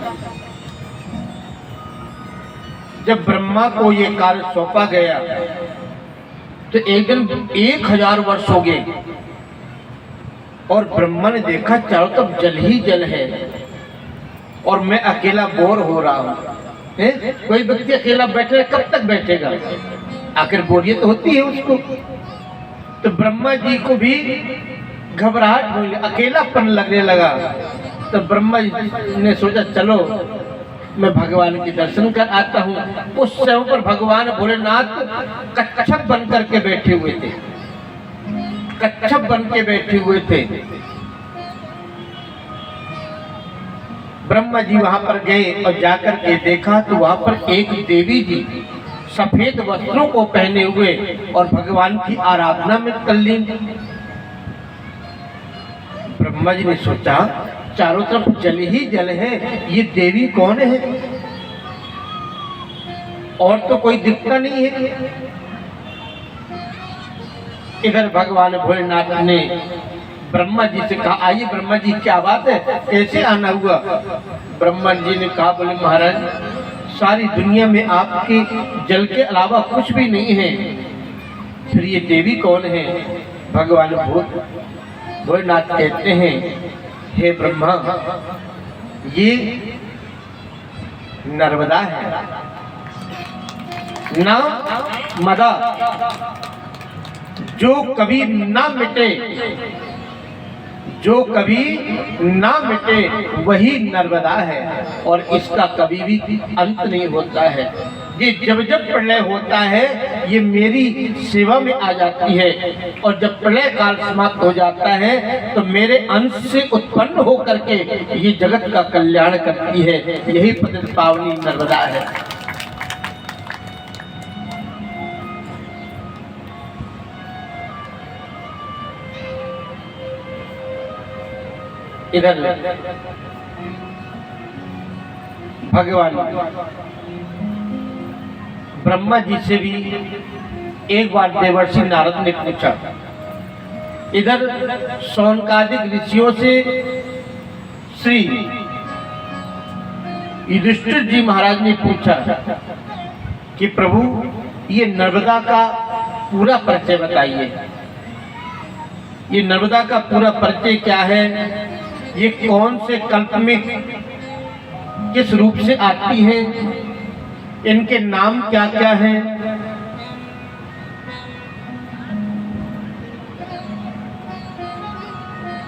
जब ब्रह्मा को ये कार्य सौंपा गया तो एक दिन 1000 वर्ष हो गए और ब्रह्मा ने देखा चारों तरफ जल ही जल है और मैं अकेला बोर हो रहा हूँ। कोई व्यक्ति अकेला बैठे कब तक बैठेगा, आखिर बोरियत होती है उसको। तो ब्रह्मा जी को भी घबराहट होने, अकेलापन लगने लगा। तो ब्रह्मा जी ने सोचा चलो मैं भगवान के दर्शन कर आता हूँ। उस समय पर भगवान भोलेनाथ कच्छप बन करके बैठे हुए थे, कच्छप बन के बैठे हुए थे। ब्रह्मा जी वहां पर गए और जाकर के देखा तो वहां पर एक देवी जी सफेद वस्त्रों को पहने हुए और भगवान की आराधना में तल्लीन। ब्रह्मा जी ने सोचा चारों तरफ जल ही जल है, ये देवी कौन है, और तो कोई दिखता नहीं है। इधर भगवान भोलेनाथ ने ब्रह्मा जी से कहा आइए ब्रह्मा जी क्या बात है, कैसे आना हुआ। ब्रह्मा जी ने कहा बोले महाराज सारी दुनिया में आपके जल के अलावा कुछ भी नहीं है, फिर ये देवी कौन है। भगवान भोलेनाथ कहते हैं हे ब्रह्मा ये नर्मदा है, ना मदा, जो कभी ना मिटे, जो कभी ना मिटे वही नर्मदा है और इसका कभी भी अंत नहीं होता है। ये जब जब प्रलय होता है ये मेरी सेवा में आ जाती है और जब प्रलय काल समाप्त हो जाता है तो मेरे अंश से उत्पन्न होकर के ये जगत का कल्याण करती है। यही पतित पावनी नर्मदा है। इधर भगवान ब्रह्मा जी से भी एक बार देवर्षि नारद ने पूछा, इधर शौनकादिक ऋषियों से श्री युधिष्ठिर जी महाराज ने पूछा कि प्रभु ये नर्मदा का पूरा परिचय बताइए, ये नर्मदा का पूरा परिचय क्या है, ये कौन से कल्प में किस रूप से आती है, इनके नाम क्या क्या हैं।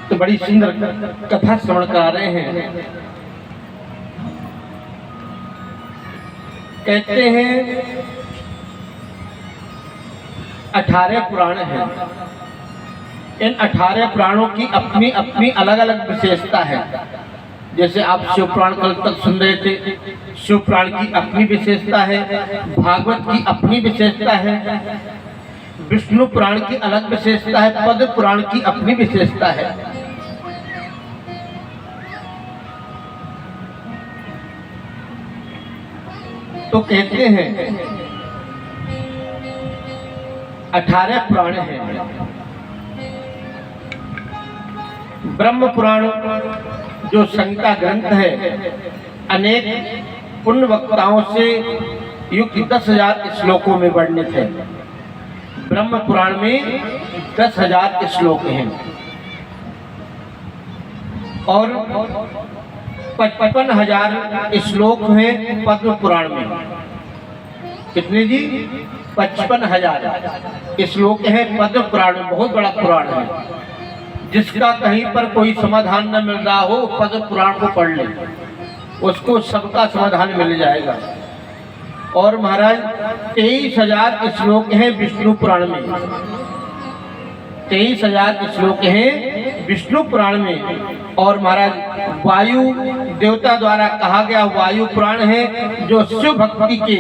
तो बड़ी सुंदर कथा श्रवण करा रहे हैं। कहते हैं 18 पुराण हैं। इन 18 पुराणों की अपनी अपनी अलग अलग विशेषता है। जैसे आप शिव पुराण कल तक सुन रहे थे, शिव पुराण की अपनी विशेषता है, भागवत की अपनी विशेषता है, विष्णु पुराण की अलग विशेषता है, पद्म पुराण की अपनी विशेषता है। तो कहते हैं 18 पुराण हैं। ब्रह्म पुराण जो संहिता ग्रंथ है, अनेक पुण्य वक्ताओं से युक्त 10,000 श्लोकों में वर्णित है। ब्रह्म पुराण में 10,000 श्लोक हैं और 55,000 श्लोक हैं पद्म पुराण में। कितने जी? 55,000 श्लोक हैं पद्म पुराण में। बहुत बड़ा पुराण है। जिसका कहीं पर कोई समाधान न मिल रहा हो पद्म पुराण को पढ़ ले, उसको सबका समाधान मिल जाएगा। और महाराज 23,000 श्लोक हैं विष्णु पुराण में। 23,000 श्लोक हैं विष्णु पुराण में। और महाराज वायु देवता द्वारा कहा गया वायु पुराण है, जो शिव भक्ति के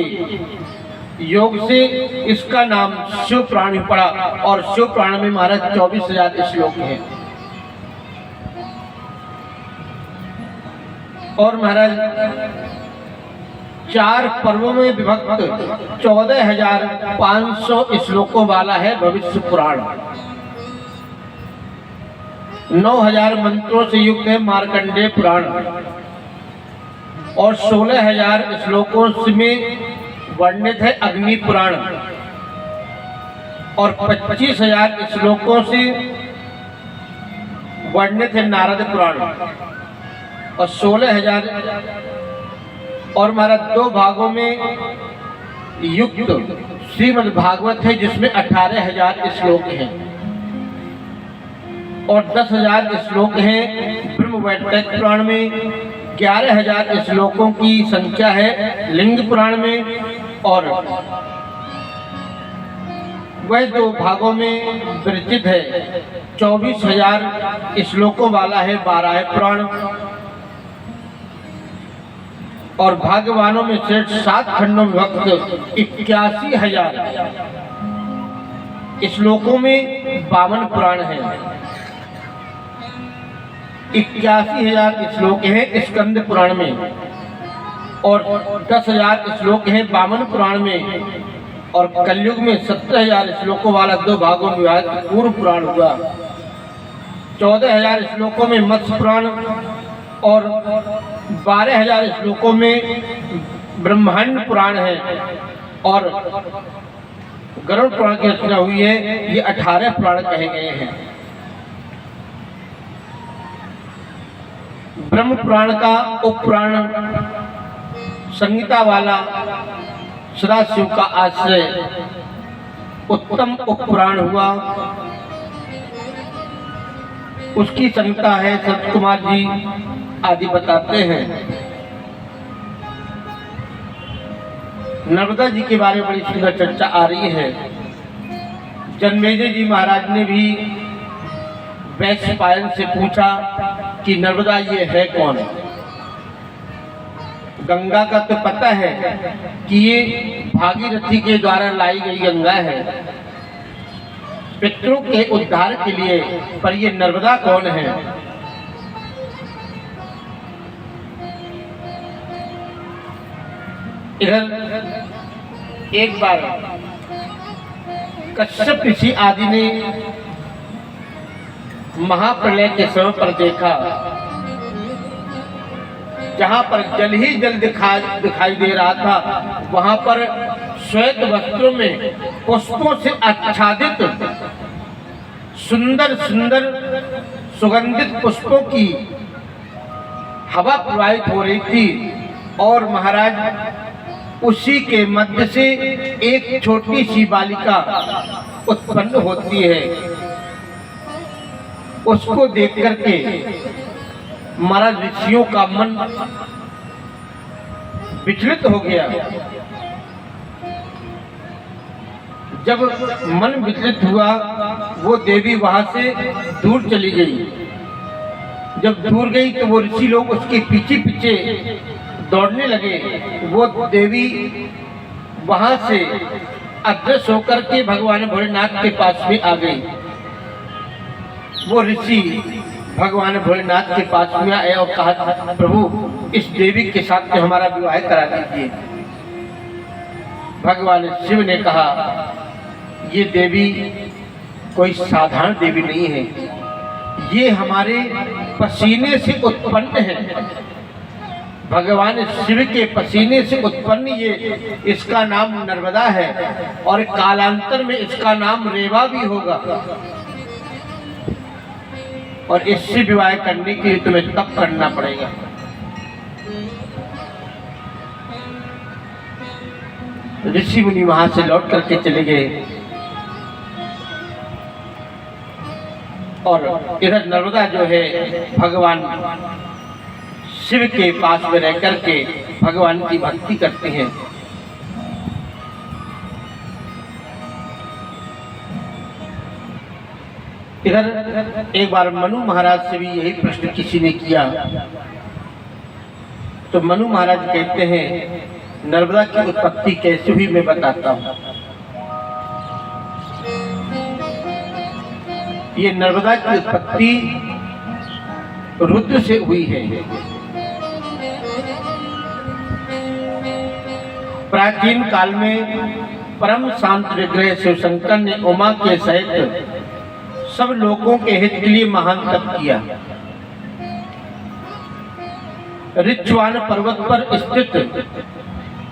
योग से इसका नाम शिव पुराण पड़ा। और शिव पुराण में महाराज 24,000 श्लोक हैं। और महाराज 4 पर्वों में विभक्त 14,500 श्लोकों वाला है भविष्य पुराण। 9,000 मंत्रों से युक्त है मार्कंडेय पुराण। और 16,000 श्लोकों में वर्णित है अग्नि पुराण। और 25,000 श्लोकों से वर्णित है नारद पुराण, और 16,000 और हमारा 2 भागों में युक्त श्रीमद् भागवत है, जिसमें 18,000 श्लोक हैं और 10,000 श्लोक हैं ब्रह्मवैवर्त पुराण में। 11,000 श्लोकों की संख्या है लिंग पुराण में, और वह 2 भागों में विरचित है। 24,000 श्लोकों वाला है 12 पुराण, और भाग्यवानों में से 7 खंडों में विभक्त 81,000 श्लोकों में 52 पुराण हैं। 81,000 श्लोक हैं स्कंद पुराण में, और 10,000 श्लोक हैं 52 पुराण में, और कलयुग में 17,000 श्लोकों वाला 2 भागों में विभाजित पूर्व पुराण हुआ। 14,000 श्लोकों में मत्स्य पुराण, और 12,000 श्लोकों में ब्रह्मांड पुराण है, और गरुड़ पुराण की रचना हुई है। ये 18 पुराण कहे गए हैं। ब्रह्म पुराण का उपपुराण संहिता वाला सदाशिव का आश्रय उत्तम उपपुराण हुआ। उसकी संहिता है संत कुमार जी आदि बताते हैं। नर्मदा जी के बारे में बड़ी सुंदर चर्चा आ रही है। जन्मेजय जी महाराज ने भी वैश्यपायन से पूछा कि नर्मदा ये है कौन। गंगा का तो पता है कि ये भागीरथी के द्वारा लाई गई गंगा है पितरों के उद्धार के लिए, पर ये नर्मदा कौन है। इधर एक बार कश्यप ऋषि आदि ने महाप्रलय के समय पर देखा, जहां पर जल ही जल दिखाई दे रहा था, वहां पर श्वेत वस्त्रों में पुष्पों से आच्छादित सुंदर सुंदर सुगंधित पुष्पों की हवा प्रवाहित हो रही थी, और महाराज उसी के मध्य से एक छोटी सी बालिका उत्पन्न होती है। उसको देख करके महाराज ऋषियों का मन विचलित हो गया। जब मन विचलित हुआ, वो देवी वहां से दूर चली गई। जब दूर गई तो वो ऋषि लोग उसके पीछे पीछे दौड़ने लगे। वो देवी वहां से अदृश्य होकर के भगवान भोलेनाथ के पास में आ गई। वो ऋषि भगवान भोलेनाथ के पास में आए और कहा, प्रभु इस देवी के साथ में हमारा विवाह करा दीजिए। भगवान शिव ने कहा, ये देवी कोई साधारण देवी नहीं है, ये हमारे पसीने से उत्पन्न है। भगवान शिव के पसीने से उत्पन्न ये, इसका नाम नर्मदा है, और कालांतर में इसका नाम रेवा भी होगा, और इससे विवाह करने के लिए तुम्हें तप करना पड़ेगा। ऋषि मुनि वहां से लौट करके चले गए, और इधर नर्मदा जो है भगवान शिव के पास में रह करके भगवान की भक्ति करते हैं। इधर एक बार मनु महाराज से भी यही प्रश्न किसी ने किया, तो मनु महाराज कहते हैं, नर्मदा की उत्पत्ति कैसे हुई मैं बताता हूँ। ये नर्मदा की उत्पत्ति रुद्र से हुई है। प्राचीन काल में परम शांत विग्रह शिव शंकर ने उमा के सहित सब लोगों के हित के लिए महान तप किया। ऋच्वान पर्वत पर स्थित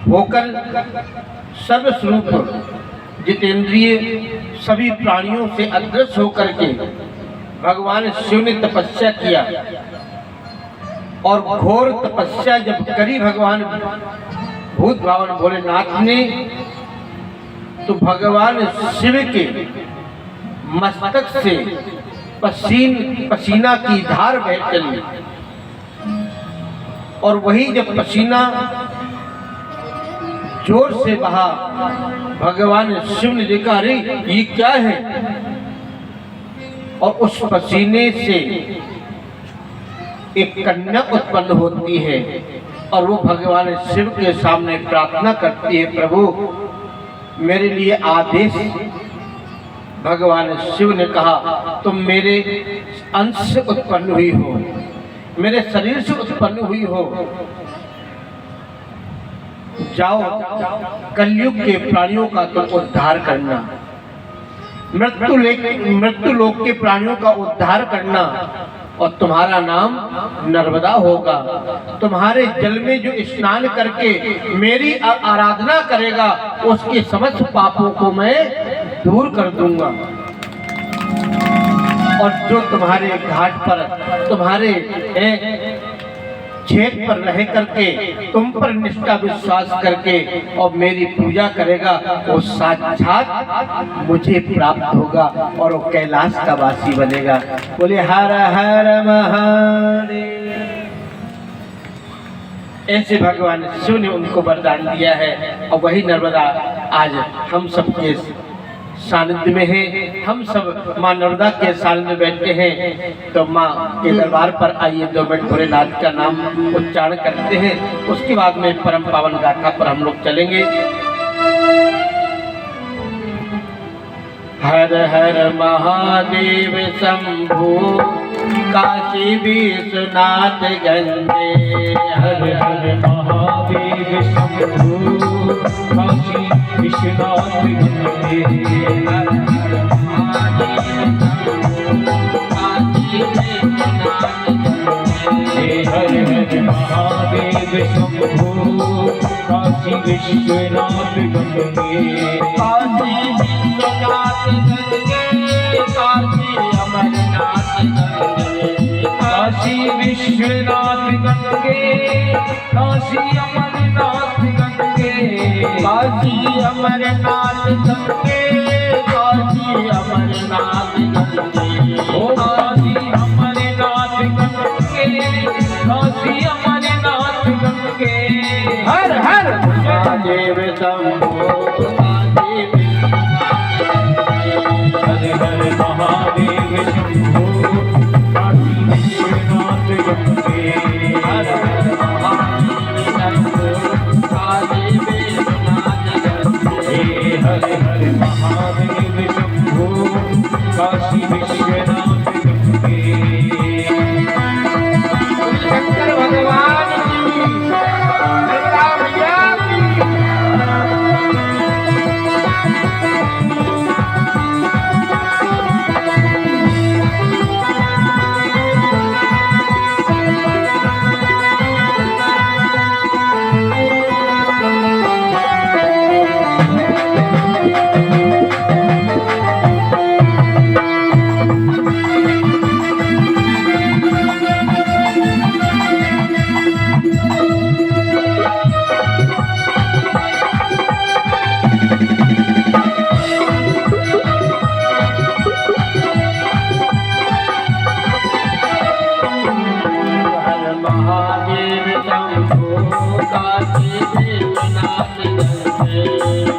होकर सर्वस्वरूप जितेंद्रिय सभी प्राणियों से अदृश्य होकर के भगवान शिव ने तपस्या किया और घोर तपस्या जब करी भगवान भूत भावन भोलेनाथ ने, तो भगवान शिव के मस्तक से पसीना की धार बह चली। और वही जब पसीना जोर से बहा, भगवान शिव ने देखा, अरे ये क्या है? और उस पसीने से एक कन्या उत्पन्न होती है और वो भगवान शिव के सामने प्रार्थना करती है, प्रभु मेरे लिए आदेश। भगवान शिव ने कहा, तुम मेरे अंश से उत्पन्न हुई हो, मेरे शरीर से उत्पन्न हुई हो, जाओ कलयुग के प्राणियों का तुम उद्धार करना, मृत्यु लोक के प्राणियों का उद्धार करना, और तुम्हारा नाम नर्मदा होगा। तुम्हारे जल में जो स्नान करके मेरी आराधना करेगा, उसके समस्त पापों को मैं दूर कर दूंगा। और जो तुम्हारे घाट पर, तुम्हारे छेद पर रह करके, तुम पर निष्ठा विश्वास करके और मेरी पूजा करेगा, वो साक्षात मुझे प्राप्त होगा और वो कैलाश का वासी बनेगा। बोले हर हर महादेव। ऐसे भगवान शिव ने उनको वरदान दिया है और वही नर्मदा आज हम सबके सानिध्य में है। हम सब माँ नर्मदा के सानिध्य में बैठते हैं, तो माँ के दरबार पर आइए 2 मिनट भोलेनाथ का नाम उच्चारण करते हैं। उसके बाद में परम पावन गाथा पर हम लोग चलेंगे। हर हर महादेव शंभु काशी विश्वनाथ गंगे। हर हर महादेव शंभु काशी विश्वनाथ गंगे। हर हर महादेव शंभु काशी विश्वनाथ गंगे। काशी विश्वनाथ गंगे, काशी अमरनाथ गंगे। काशी विश्वनाथ गंगे, काशी अमरनाथ गंगे। काशी अमरनाथ गंगे, काशी अमरनाथ गंगे। ओ काशी अमरनाथ गंगे, काशी अमरनाथ गंगे। हर हर महादेव शंभो काशी हर हर महादेव शंभो काशी विश्वनाथ गंगे। हर हर महादेव शंभो काशी विश्वनाथ गंगे। हर हर महादेव शंभो काशी विश्वनाथ गंगे। शंकर भगवान की ललिता मैया की।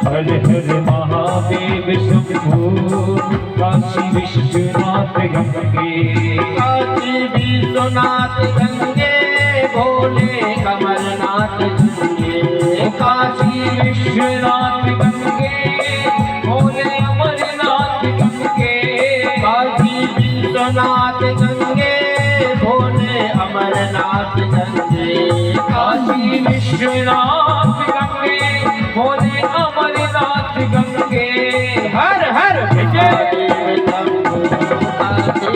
हर हर महादेव शंभो काशी विश्वनाथ गंगे। काशी विश्वनाथ गंगे, भोले कमलनाथ गंगे। काशी विश्वनाथ गंगे, भोले अमरनाथ गंगे। काशी विश्वनाथ गंगे, भोले अमरनाथ गंगे। काशी विश्वनाथ गंगे, भोले अमरनाथ गंगे। हर हर महादेव शंभो काशी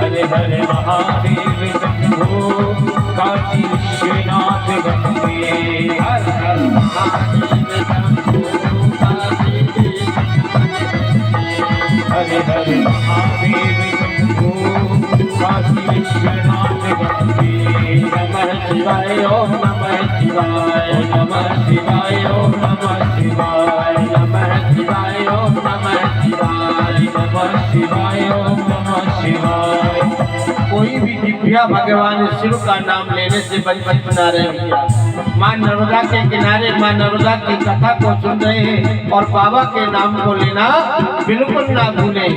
हर हर महादेव शंभो काशी विश्वनाथ गंगे। हर हर महादेव शंभो काशी हर हर महादेव शंभो काशी विश्वनाथ गंगे नमः शिवाय ओम नमः शिवाय नमः शिवाय ओम नमः शिवाय नमः शिवाय ओम नमः शिवाय नमः शिवाय ओम नमः शिवाय। कोई भी दिव्या भगवान शिव का नाम लेने से बचपन बना रहे भैया। माँ नर्मदा के किनारे माँ नर्मदा की कथा को सुन रहे हैं और बाबा के नाम को लेना बिल्कुल ना भूले।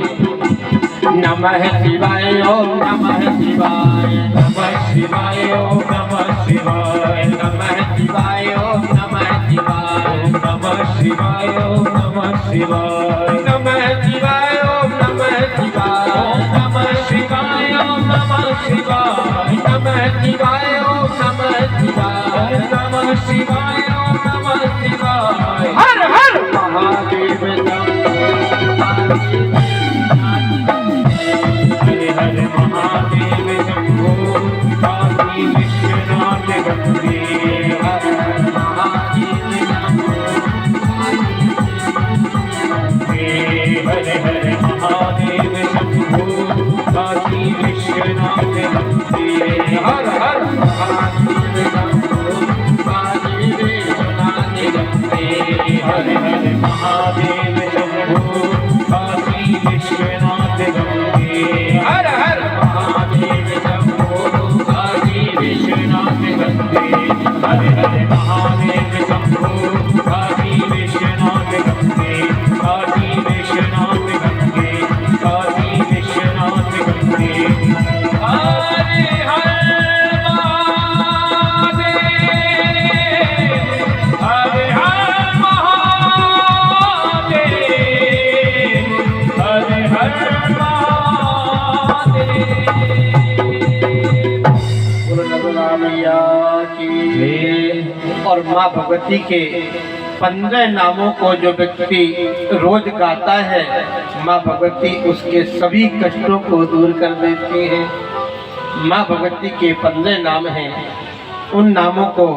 नमः शिवाय ओम नमः शिवाय नमः शिवाय ओम नमः शिवाय नमः शिवाय ओम नमः शिवाय नमः शिवाय ओम नमः शिवाय नमः शिवाय ओम नमः शिवाय नमः शिवाय ओम नमः शिवाय नमः शिवाय ओम नमः शिवाय नमः शिवाय ओम नमः शिवाय। हर हर महादेव हरे हरे महादेव शंभो काशी विश्वनाथ गंगे हर हर महादेव हरे हरे महादेव शंभो काशी विश्वनाथ गंगे हर हर महादेव काशी विश्वनाथ गंगे हरे हरे महादेव शंभो काशी विश्वनाथ गंगे हर हर महादेव शंभो काशी विश्वनाथ गंगे हरे हरे महादेव शंभो काशी विश्वनाथ गंगे काशी विश्वनाथ गंगे काशी विश्वनाथ गंगे। हरे हर महादेव हरे हर महादेव हरे हर महादेव। बोलो नर्मदा मैया की। और माँ भगवती के 15 नामों को जो व्यक्ति रोज गाता है माँ भगवती उसके सभी कष्टों को दूर कर देती है। माँ भगवती के 15 नाम हैं। उन नामों को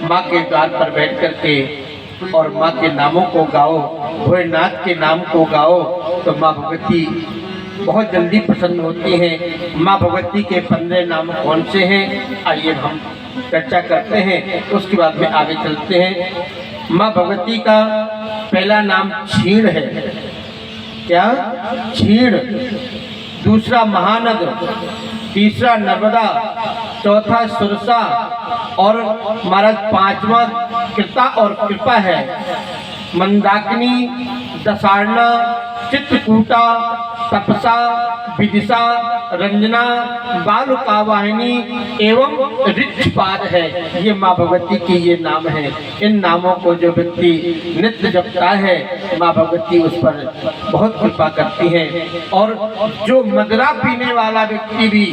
माँ के द्वार पर बैठ करके और माँ के नामों को गाओ, भोलेनाथ के नाम को गाओ तो माँ भगवती बहुत जल्दी प्रसन्न होती हैं। माँ भगवती के 15 नाम कौन से हैं आइए हम चर्चा करते हैं, उसके बाद में आगे चलते हैं। माँ भगवती का पहला नाम क्षीण है। क्या? क्षीण। दूसरा महानद, तीसरा नर्मदा, चौथा सुरसा और महाराज 5वां कृता और कृपा है। मंदाकिनी, दशार्णा, चित्रकूटा, तपसा, विदिशा, रंजना, बालुका वाहिनी एवं ऋक्षपाद है। ये माँ भगवती के ये नाम है। इन नामों को जो व्यक्ति नित्य जपता है माँ भगवती उस पर बहुत कृपा करती है। और जो मदिरा पीने वाला व्यक्ति भी,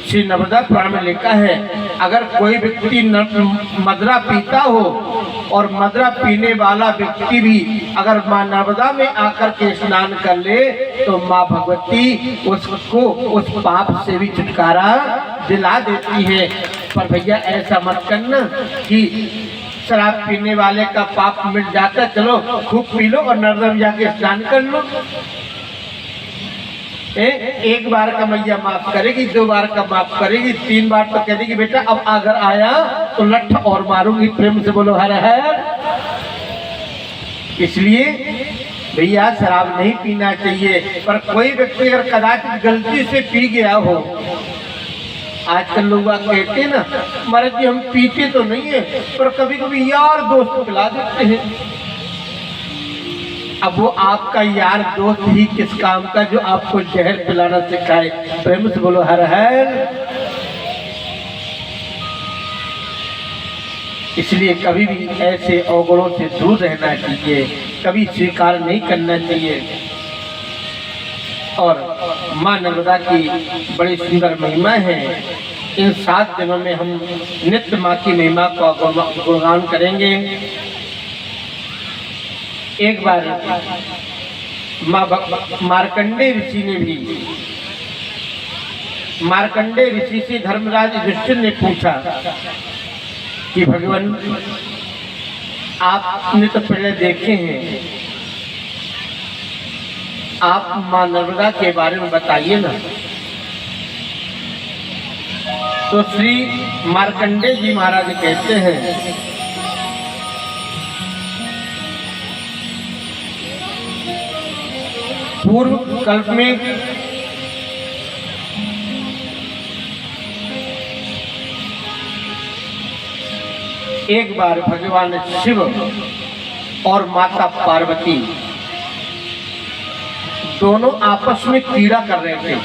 श्री नर्मदा पुराण में लिखा है, अगर कोई व्यक्ति मदिरा पीता हो और मदिरा पीने वाला व्यक्ति भी अगर माँ नर्मदा में आकर के स्नान कर ले तो माँ भगवती उसको उस पाप से भी छुटकारा दिला देती है। पर भैया ऐसा मत करना कि शराब पीने वाले का पाप मिट जाता, चलो खूब पी लो और नर्मदा में जाके स्नान कर लो। एक बार का मैया माफ करेगी, 2 बार का माफ करेगी, 3 बार तो कह देगी बेटा अब अगर आया तो लठ और मारूंगी। प्रेम से बोलो हर हर। इसलिए भैया शराब नहीं पीना चाहिए। पर कोई व्यक्ति अगर कदाचित गलती से पी गया हो, आजकल लोग कहते हैं ना महाराज जी हम पीते तो नहीं है पर कभी कभी यार दोस्त पिला देते हैं। अब वो आपका यार दोस्त ही किस काम का जो आपको जहर पिलाना सिखाए। प्रेम से बोलो हर हर। इसलिए कभी भी ऐसे अवगुणों से दूर रहना चाहिए, कभी स्वीकार नहीं करना चाहिए। और माँ नर्मदा की बड़ी सुंदर महिमा है। इन 7 दिनों में हम नित्य माँ की महिमा का गुणगान करेंगे। एक बार मार्कंडे ऋषि ने भी, मार्कंडे ऋषि से धर्मराज युधिष्ठिर ने पूछा कि भगवान आपने तो पहले देखे हैं आप माँ नर्मदा के बारे में बताइए ना। तो श्री मार्कंडेय जी महाराज कहते हैं, पूर्व कल्प में एक बार भगवान शिव और माता पार्वती दोनों आपस में क्रीड़ा कर रहे थे।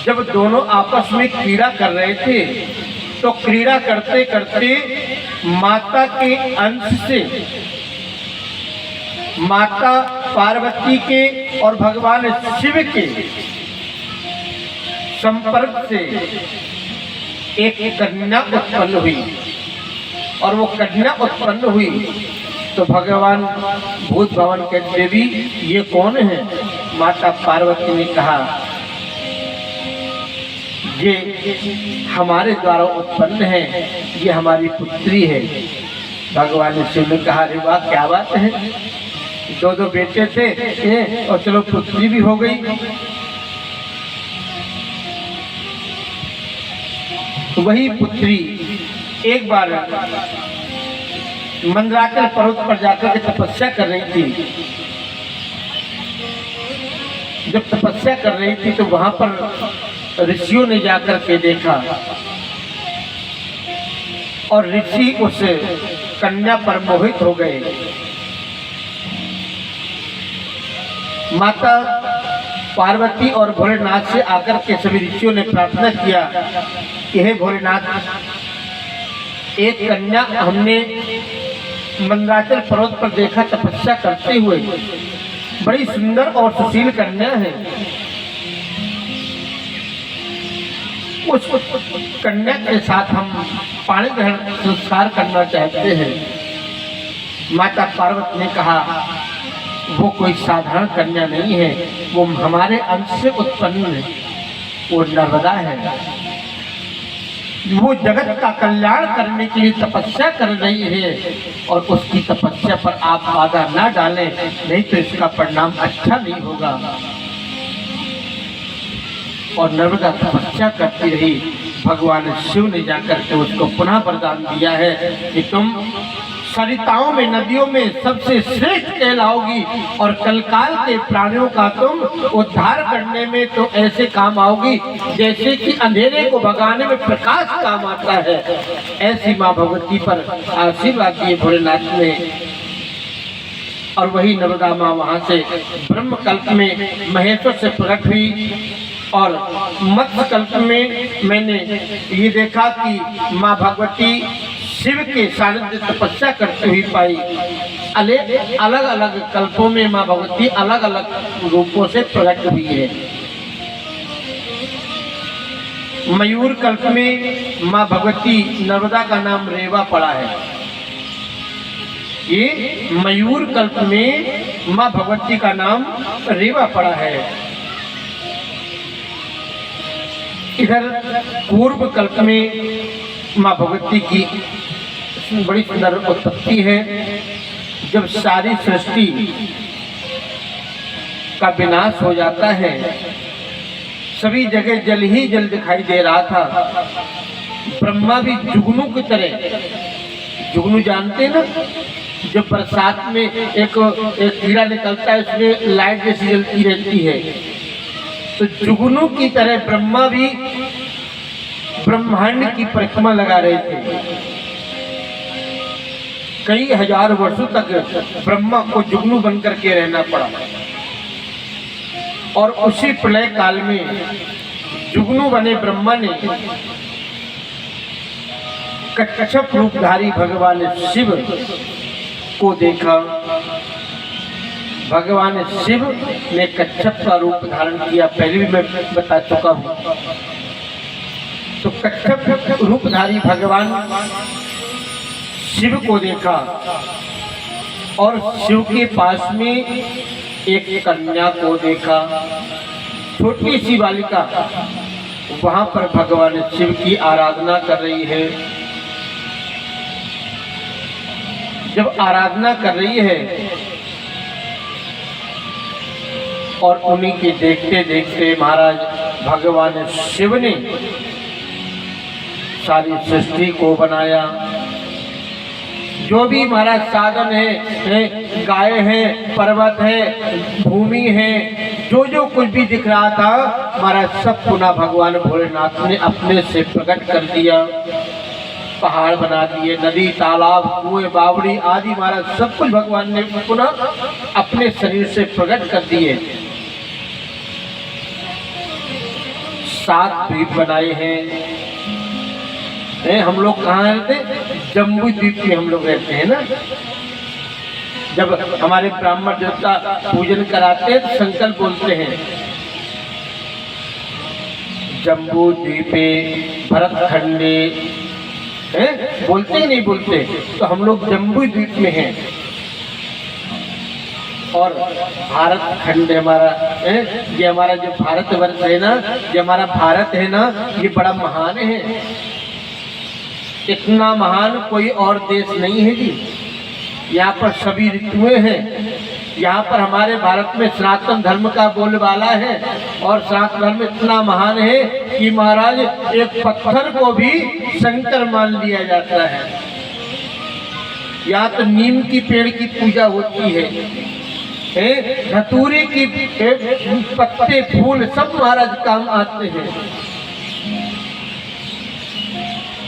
जब दोनों आपस में क्रीड़ा कर रहे थे तो क्रीड़ा करते करते माता के अंश से, माता पार्वती के और भगवान शिव के संपर्क से एक कन्या उत्पन्न हुई। और वो कन्या उत्पन्न हुई तो भगवान भूत भवन के देवी ये कौन है? माता पार्वती ने कहा ये हमारे द्वारा उत्पन्न है, ये हमारी पुत्री है। भगवान शिव ने कहा अरे वाह क्या बात है, दो दो बेटे थे और चलो पुत्री भी हो गई। वही पुत्री एक बार मंदराचल पर्वत पर जाकर के तपस्या कर रही थी। जब तपस्या कर रही थी तो वहां पर ऋषियों ने जाकर के देखा और ऋषि उस कन्या पर मोहित हो गए। माता पार्वती और भोलेनाथ से आकर के सभी ऋषियों ने प्रार्थना किया कि हे भोलेनाथ, एक कन्या हमने मंदराचल पर्वत पर देखा तपस्या करते हुए, बड़ी सुंदर और सुशील कन्या है। उस कन्या के साथ हम पाणी ग्रहण संस्कार करना चाहते हैं। माता पार्वती ने कहा वो कोई साधारण कन्या नहीं है, वो हमारे अंश से उत्पन्न है, वो नर्मदा है। वो जगत का कल्याण करने के लिए तपस्या कर रही है और उसकी तपस्या पर आप बाधा ना डालें, नहीं तो इसका परिणाम अच्छा नहीं होगा। और नर्मदा तपस्या करती रही। भगवान शिव ने जाकर के उसको पुनः वरदान दिया है कि तुम सरिताओं में, नदियों में सबसे श्रेष्ठ कहलाओगी और कलकाल के प्राणियों का तुम उद्धार करने में तो ऐसे काम आओगी जैसे कि अंधेरे को भगाने में प्रकाश काम आता है। ऐसी माँ भगवती पर आशीर्वाद दिए भोलेनाथ ने। और वही नर्मदा माँ वहां से ब्रह्म कल्प में महेश्वर से प्रकट हुई और मत्स्य कल्प में मैंने ये देखा कि माँ भगवती शिव के सानिध्य तपस्या करती हुई पाई। अलग अलग कल्पों में माँ भगवती अलग अलग रूपों से प्रकट हुई है। मयूर कल्प में माँ भगवती नर्मदा का नाम रेवा पड़ा है। ये मयूर कल्प में माँ भगवती का नाम रेवा पड़ा है। इधर पूर्व कल्प में माँ भगवती की बड़ी सुंदर उत्पत्ति है। जब सारी सृष्टि का विनाश हो जाता है, सभी जगह जल ही जल दिखाई दे रहा था। ब्रह्मा भी जुगनू की तरह, जुगनू जानते ना, जब बरसात में एक कीड़ा निकलता है उसमें लाइट जैसी जलती रहती है, तो जुगनू की तरह ब्रह्मा भी ब्रह्मांड की परिक्रमा लगा रहे थे। कई हजार वर्षों तक ब्रह्मा को जुगनू बनकर के रहना पड़ा और उसी प्रलय काल में जुगनू बने ब्रह्मा ने कच्छप रूपधारी भगवान शिव को देखा। भगवान शिव ने कच्छप का रूप धारण किया, पहले भी मैं बता चुका हूँ। तो कच्छप रूपधारी भगवान शिव को देखा और शिव के पास में एक कन्या को देखा, छोटी सी बालिका वहां पर भगवान शिव की आराधना कर रही है। जब आराधना कर रही है और उन्हीं के देखते देखते महाराज भगवान शिव ने सारी सृष्टि को बनाया। जो भी महाराज साधन है, गाय है, पर्वत है, भूमि है, जो जो कुछ भी दिख रहा था महाराज सब पुनः भगवान भोलेनाथ ने अपने से प्रकट कर दिया। पहाड़ बना दिए, नदी, तालाब, कुएं, बावड़ी आदि महाराज सब कुछ भगवान ने पुनः अपने शरीर से प्रकट कर दिए। 7 द्वीप बनाए हैं। हम लोग कहाँ रहते? जम्बू द्वीप में हम लोग रहते हैं ना। जब हमारे ब्राह्मण देवता पूजन कराते हैं तो संकल्प बोलते हैं, जम्बू द्वीपे भरतखंडे, बोलते ही नहीं बोलते। तो हम लोग जम्बू द्वीप में हैं और भारत खंड हमारा है। ये हमारा जो भारतवर्ष है ना, ये हमारा भारत है ना, ये बड़ा महान है। इतना महान कोई और देश नहीं है जी। यहाँ पर सभी ऋतुएं हैं। यहाँ पर हमारे भारत में सनातन धर्म का बोलबाला है और सनातन धर्म इतना महान है कि महाराज एक पत्थर को भी शंकर मान लिया जाता है। यहाँ तो नीम की पेड़ की पूजा होती है, धतूरे की पत्ते फूल सब महाराज काम आते हैं।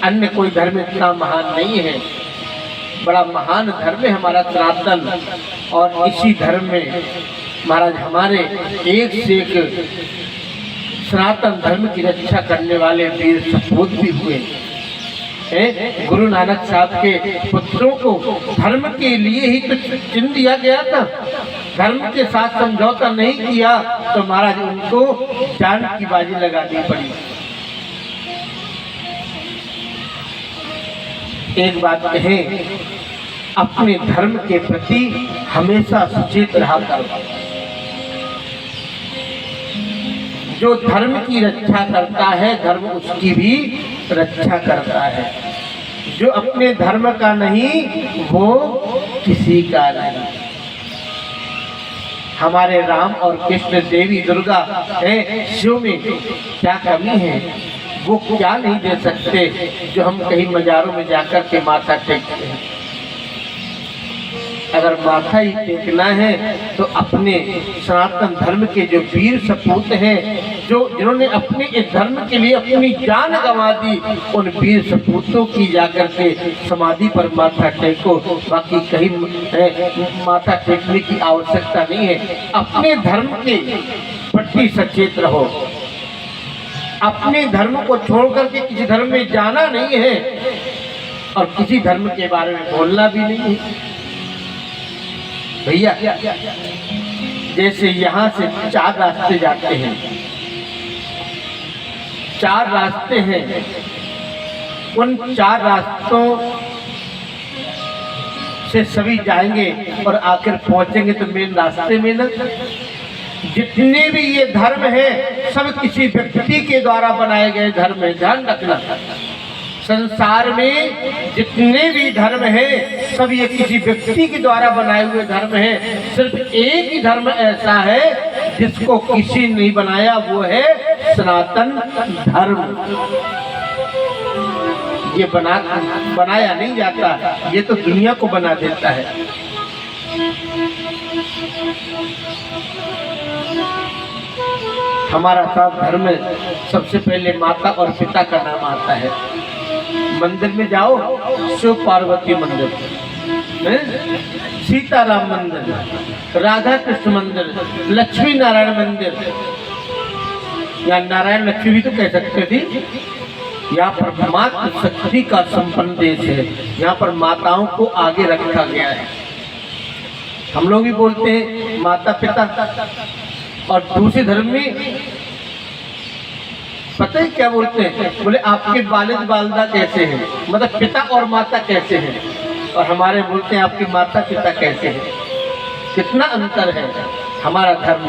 अन्य कोई धर्म इतना महान नहीं है। बड़ा महान धर्म है हमारा सनातन। और इसी धर्म में महाराज हमारे एक से एक सनातन धर्म की रक्षा करने वाले वीर सपूत भी हुए। गुरु नानक साहब के पुत्रों को धर्म के लिए ही तो चुन दिया गया था। धर्म के साथ समझौता नहीं किया तो महाराज उनको जान की बाजी लगानी पड़ी। एक बात कहें, अपने धर्म के प्रति हमेशा सचेत रहा करो। जो धर्म की रक्षा करता है धर्म उसकी भी रक्षा करता है। जो अपने धर्म का नहीं वो किसी का नहीं। हमारे राम और कृष्ण, देवी दुर्गा है, शिव में क्या कमी है? वो क्या नहीं दे सकते जो हम कहीं मजारों में जाकर के माथा टेकते हैं। अगर माथा ही टेकना है तो अपने सनातन धर्म के जो वीर सपूत हैं, जो जिन्होंने अपने इस धर्म के लिए अपनी जान गंवा दी, उन वीर सपूतों की जाकर के समाधि पर माथा टेको। बाकी कहीं माथा टेकने की आवश्यकता नहीं है। अपने धर्म के प्रति सचेत रहो। अपने धर्म को छोड़ करके किसी धर्म में जाना नहीं है और किसी धर्म के बारे में बोलना भी नहीं है। भैया जैसे यहाँ से 4 रास्ते जाते हैं, 4 रास्ते हैं, उन 4 रास्तों से सभी जाएंगे और आखिर पहुंचेंगे तो मेन रास्ते में ना। जितने भी ये धर्म है सब किसी व्यक्ति के द्वारा बनाए गए धर्म है। ध्यान रखना, संसार में जितने भी धर्म है सब ये किसी व्यक्ति के द्वारा बनाए हुए धर्म है। सिर्फ एक ही धर्म ऐसा है जिसको किसी ने नहीं बनाया, वो है सनातन धर्म। ये बनाया नहीं जाता, ये तो दुनिया को बना देता है। हमारा साथ धर्म में सबसे पहले माता और पिता का नाम आता है। मंदिर में जाओ, शिव पार्वती मंदिर, सीताराम मंदिर, राधा कृष्ण मंदिर, लक्ष्मी नारायण मंदिर, या नारायण लक्ष्मी भी तो कह सकते थे। यहाँ पर मातृ शक्ति का संपन्न देश है। यहाँ पर माताओं को आगे रखा गया है। हम लोग भी बोलते हैं माता पिता, और दूसरे धर्म में पता है क्या बोलते हैं? बोले आपके वालिद वालिदा कैसे हैं, मतलब पिता और माता कैसे हैं, और हमारे बोलते हैं आपके माता पिता कैसे हैं। कितना अंतर है। हमारा धर्म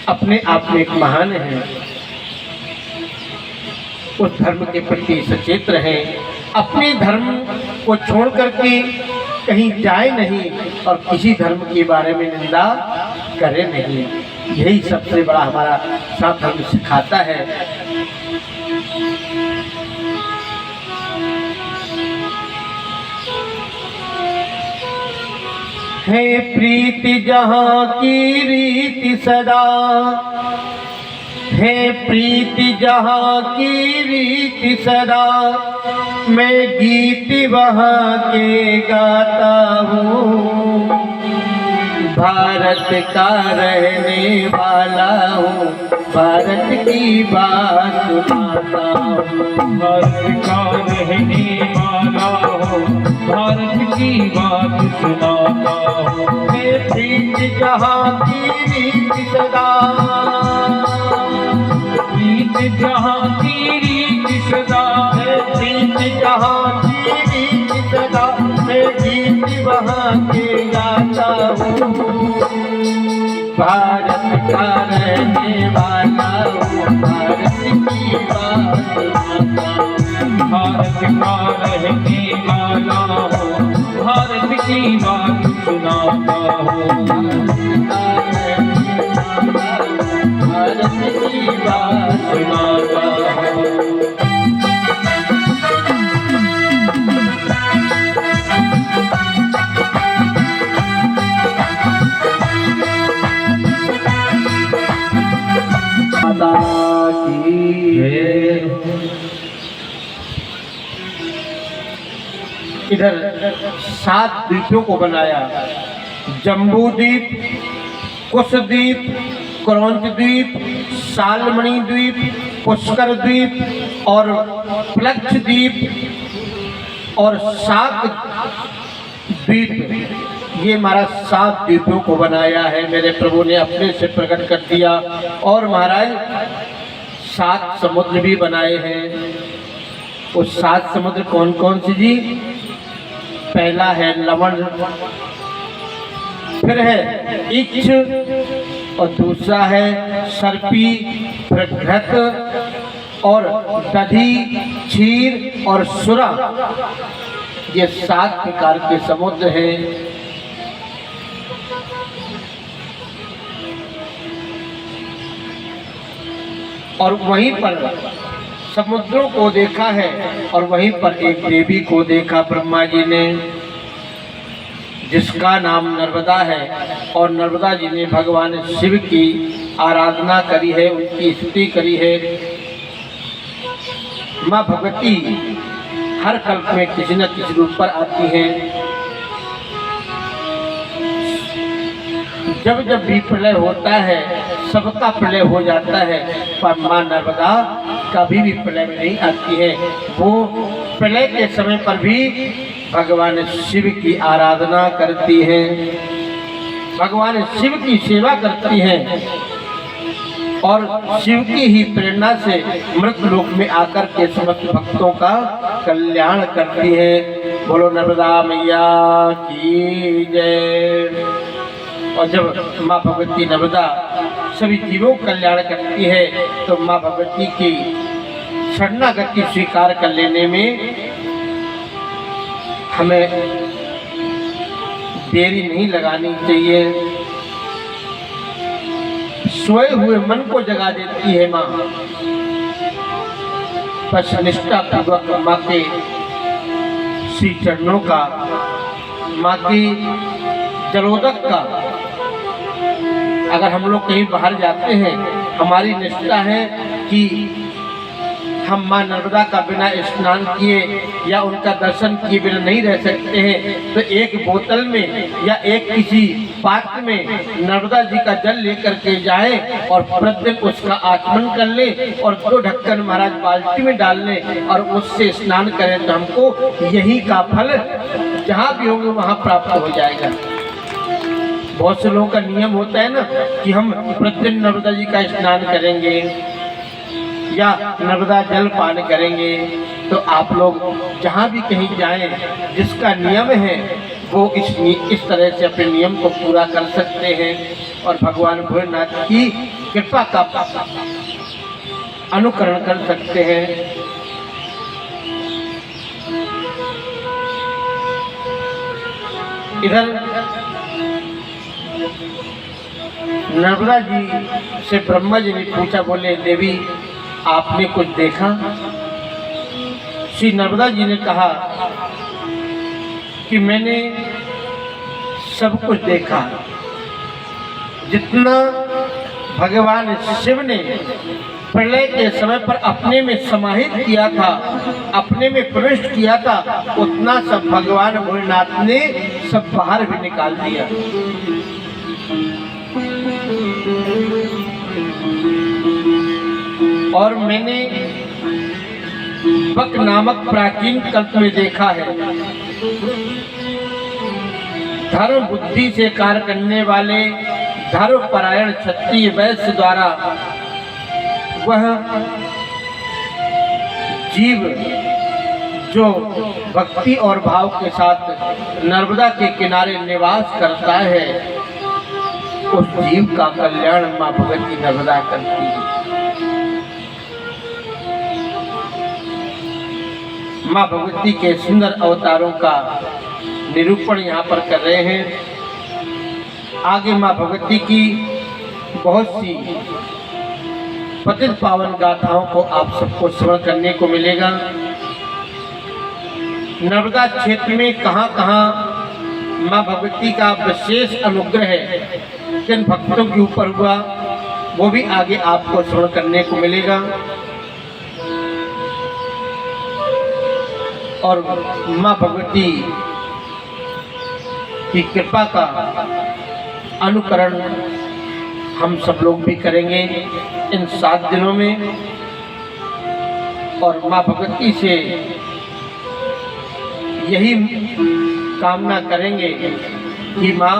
अपने आप में एक महान है। उस धर्म के प्रति सचेत रहें। अपने धर्म को छोड़ करके कहीं जाए नहीं और किसी धर्म के बारे में निंदा करे नहीं। यही सबसे बड़ा हमारा साथ हमें सिखाता है। है प्रीति जहाँ की रीति सदा, है प्रीति जहाँ की रीति सदा, मैं गीत वहाँ के गाता हूँ। भारत का रहने वाला हूँ, भारत की बात सुनाता हूँ। भारत का रहने वाला हूँ, भारत की बात सुनाता हूँ। है प्रीति जहाँ की रीति सदा, प्रीत जहाँ की रीति सदा, है प्रीति जहाँ की रीति सदा, मैं गीत वहाँ के गाता हूँ। भारत का रहने वाला हूँ, भारत की बात सुनाता हूँ। भारत का रहने वाला हूँ, भारत की बात सुनाता हूँ। भारत की बात सुनाता हूँ। माता की इधर 7 द्वीपों को बनाया, जम्बू द्वीप, कुशद्वीप, क्रौंच द्वीप, सालमणि द्वीप, पुष्कर द्वीप और प्लक्ष द्वीप और शाक द्वीप। ये हमारा 7 द्वीपों को बनाया है, मेरे प्रभु ने अपने से प्रकट कर दिया। और महाराज 7 समुद्र भी बनाए हैं। वो 7 समुद्र कौन कौन से जी? पहला है लवण, फिर है इक्ष और दूसरा है सर्पी, प्रघृत और दधी, क्षीर और सुरा। ये 7 प्रकार के समुद्र हैं। और वहीं पर समुद्रों को देखा है और वहीं पर एक देवी को देखा ब्रह्मा जी ने, जिसका नाम नर्मदा है। और नर्मदा जी ने भगवान शिव की आराधना करी है, उनकी स्तुति करी है। माँ भगवती हर कल्प में किसी न किसी रूप पर आती हैं। जब जब भी प्रलय होता है, सबका प्रलय हो जाता है, पर माँ नर्मदा कभी भी प्रलय में नहीं आती है। वो प्रलय के समय पर भी भगवान शिव की आराधना करती हैं, भगवान शिव की सेवा करती हैं और शिव की ही प्रेरणा से मृत लोक में आकर के समस्त भक्तों का कल्याण करती हैं। बोलो नर्मदा मैया की जय। और जब माँ भगवती नर्मदा सभी जीवों का कल्याण करती है तो माँ भगवती की शरणागति स्वीकार कर लेने में हमें देरी नहीं लगानी चाहिए। सोए हुए मन को जगा देती है माँ। बस निष्ठा पूर्वक माँ के श्री चरणों का, माँ की जलोदक का, अगर हम लोग कहीं बाहर जाते हैं, हमारी निष्ठा है कि हम माँ नर्मदा का बिना स्नान किए या उनका दर्शन किए बिना नहीं रह सकते हैं। तो एक बोतल में या एक किसी पात्र में नर्मदा जी का जल लेकर के जाएं और प्रतिदिन उसका आचमन कर लें और 2 ढक्कन महाराज बाल्टी में डाल लें और उससे स्नान करें तो हमको यही का फल जहाँ भी होंगे वहाँ प्राप्त हो जाएगा। बहुत से लोगों का नियम होता है ना कि हम प्रतिदिन नर्मदा जी का स्नान करेंगे या नर्मदा जल पान करेंगे। तो आप लोग जहाँ भी कहीं जाएं, जिसका नियम है वो इस तरह से अपने नियम को पूरा कर सकते हैं और भगवान भोलेनाथ की कृपा का अनुकरण कर सकते हैं। इधर नर्मदा जी से ब्रह्मा जी ने पूछा, बोले देवी आपने कुछ देखा? श्री नर्मदा जी ने कहा कि मैंने सब कुछ देखा। जितना भगवान शिव ने प्रलय के समय पर अपने में समाहित किया था, अपने में प्रविष्ट किया था, उतना सब भगवान भोलेनाथ ने सब बाहर भी निकाल दिया। और मैंने बक नामक प्राचीन कल्प में देखा है, धर्म बुद्धि से कार्य करने वाले धर्म परायण क्षत्रिय वैश्य द्वारा वह जीव जो भक्ति और भाव के साथ नर्मदा के किनारे निवास करता है, उस जीव का कल्याण माँ भगवती नर्मदा करती है। माँ भगवती के सुंदर अवतारों का निरूपण यहाँ पर कर रहे हैं। आगे माँ भगवती की बहुत सी पतित पावन गाथाओं को आप सबको श्रवण करने को मिलेगा। नर्मदा क्षेत्र में कहाँ कहाँ माँ भगवती का विशेष अनुग्रह है, किन भक्तों के ऊपर हुआ, वो भी आगे आपको श्रवण करने को मिलेगा। और माँ भगवती की कृपा का अनुकरण हम सब लोग भी करेंगे इन 7 दिनों में। और माँ भगवती से यही कामना करेंगे कि माँ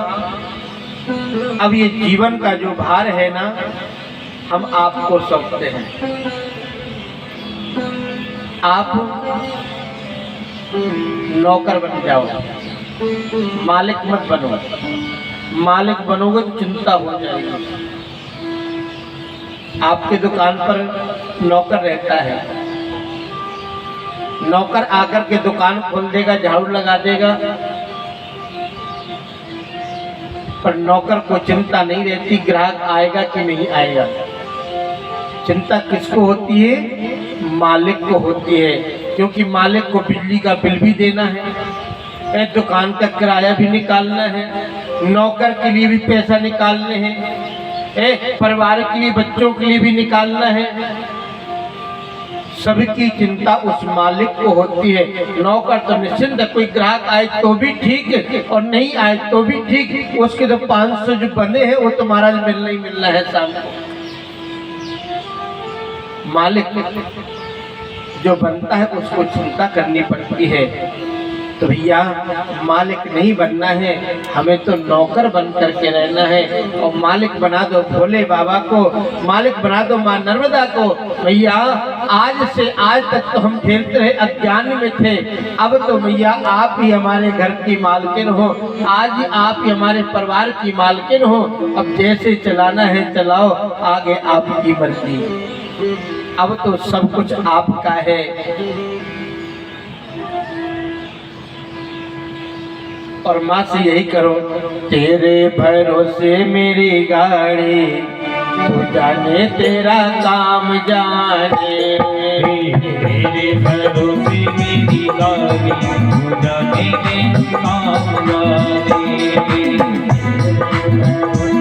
अब ये जीवन का जो भार है ना, हम आपको सौंपते हैं। आप नौकर बन जाओ, मालिक मत बनो। मालिक बनोगे तो चिंता हो जाएगी। आपके दुकान पर नौकर रहता है, नौकर आकर के दुकान खोल देगा, झाड़ू लगा देगा, पर नौकर को चिंता नहीं रहती ग्राहक आएगा कि नहीं आएगा। चिंता किसको होती है? मालिक को होती है, क्योंकि मालिक को बिजली का बिल भी देना है, दुकान का किराया भी निकालना है, नौकर के लिए भी पैसा निकालने हैं, परिवार के लिए, बच्चों के लिए भी निकालना है। सबकी चिंता उस मालिक को होती है। नौकर तो निश्चिंत है, कोई ग्राहक आए तो भी ठीक है और नहीं आए तो भी ठीक, उसके तो 500 जो बने हैं वो तो महाराज मिलना ही मिलना है शाम को। मालिक जो बनता है उसको चिंता करनी पड़ती है। तो भैया मालिक नहीं बनना है, हमें तो नौकर बन करके रहना है। और मालिक बना दो भोले बाबा को, मालिक बना दो माँ नर्मदा को। भैया आज से आज तक तो हम खेलते रहे, अज्ञान में थे, अब तो भैया आप ही हमारे घर की मालकिन हो, आज ही आप ही हमारे परिवार की मालकिन हो। अब जैसे चलाना है चलाओ, आगे आपकी मर्जी। अब तो सब कुछ आपका है। और माँ से यही करो, तेरे भरोसे मेरी गाड़ी, तू जाने तेरा काम जाने। तेरे भरोसे मेरी गाड़ी, तू जाने तेरा काम जाने।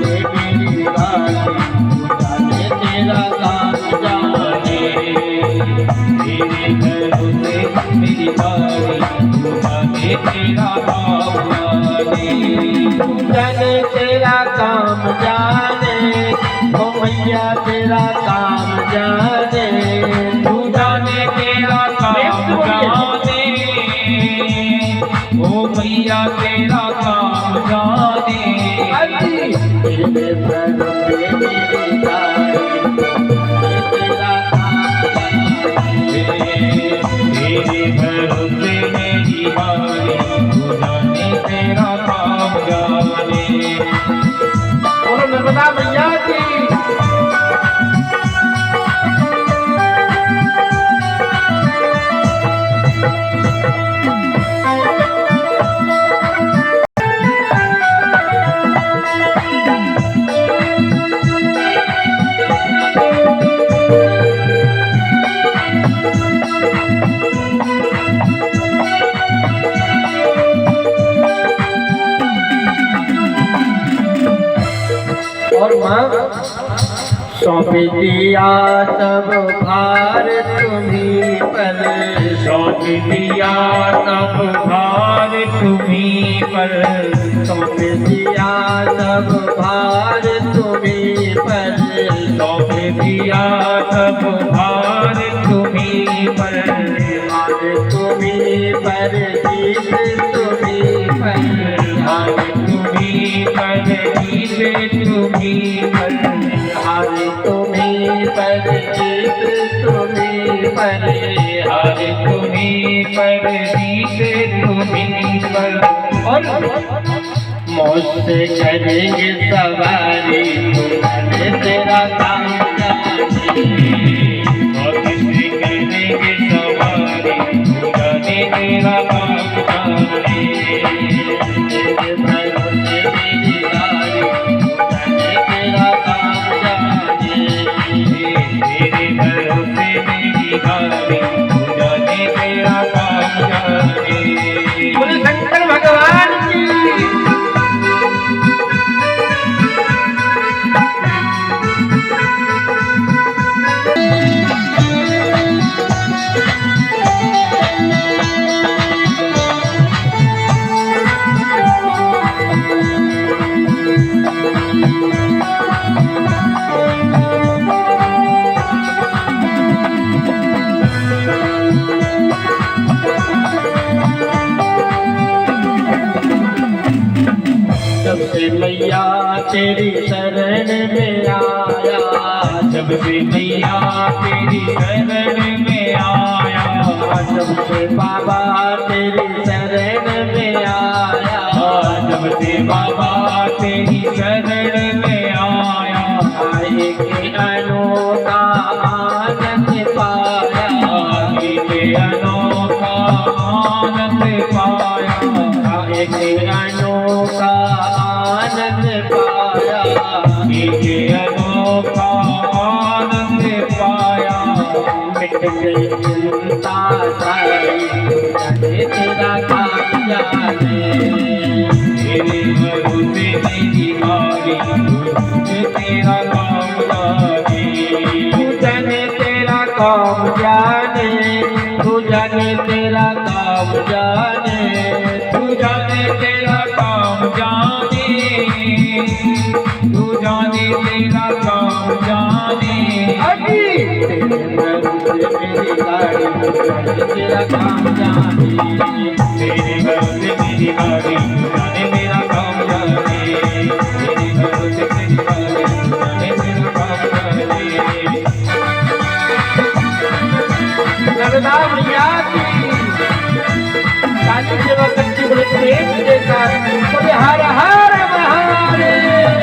मेरी गाड़ी, तू जाने तेरा काम जाने। तेरे भरोसे मेरी गाड़ी, तू जाने तेरा काम जाने तेरा काम जाने, ओ मैया तेरा काम जाने। तू जाने तेरा काम जाने, ओ मैया तेरा काम जाने। तेरे भरोसे मेरी गाड़ी, तेरा तेरे भरोसे मेरी गाड़ी, तू जाने तेरा काम जाने। बोलो नर्मदा मैया की। सौंप दिया सब भार तुम्हीं पर, सौंप दिया सब भार तुम्हीं पर, सौंप दिया सब भार तुम्हीं पर, सौंप दिया सब भार तुम्हीं पर, हार तुम्हीं पर जीत तुम्हीं पर, हार तुम्हीं पर जीत तुम्हीं पर, हार तुम्हीं पर जीत तुम्हीं पर, हार तुम्हीं पर जीत तुम्हीं पर। और मौज से करेंगे सवारी तुम्हारे तेरा काम जाने, मौज से करेंगे सवारी जाने तेरा काम जाने, तेरे भरोसे मेरी गाड़ी जाने तेरा काम जाने, तेरे भरोसे मेरी गाड़ी जाने तेरा काम जाने। बोले शंकर भगवान की। जब से मैया तेरी शरण में आया, जब से मैया तेरी शरण में आया, जब से बाबा तेरी शरण में आया, जब से बाबा तेरी शरण में आया, एक अनोखा आनंद पाया, एक अनोखा आनंद पाया, एक अनोखा आनंद पाया, एक अनोखा आनंद पाया। मिट गई चिंता सारी जाने तेरा काम जाने, तेरे भरोसे मेरी गाड़ी तेरा काम जाने, तू जाने तेरा काम जाने, तू जाने तेरा काम जाने, तू जाने तेरा काम जाने, तू जाने तेरा काम जाने। अभी तेरे भरोसे मेरी गाड़ी जाने तेरा काम जाने, तेरे भरोसे मेरी गाड़ी जाने मेरा काम जाने, तेरे भरोसे मेरी गाड़ी जाने मेरा काम जाने। नर्मदा मैया की काली सेवा करती बड़े प्रेम के साथ बोले हर हर महादेव।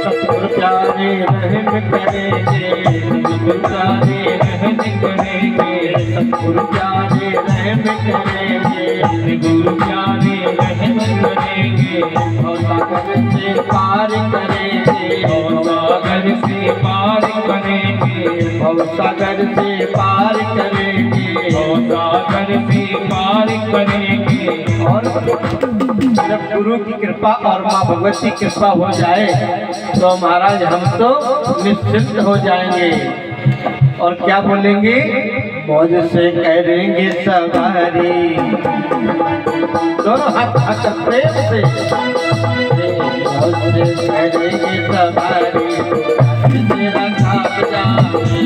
सतगुरु प्यारे रहम करेंगे, सतगुरु प्यारे रहम करेंगे, सतगुरु प्यारे रहम करेंगे, गुरु प्यारे रहम करेंगे, और सागर से पार करेंगे, और सागर से पार करेंगे, और सागर से पार करेंगे, और सागर से पार करेंगे। और जब गुरु की कृपा और माँ भगवती की कृपा हो जाए तो महाराज हम तो निश्चिंत हो जाएंगे। और क्या बोलेंगे? मौज से करेंगे सवारी, दोनों हाथ हाथ प्रेम से, मौज से करेंगे सवारी तेरा काम जाने,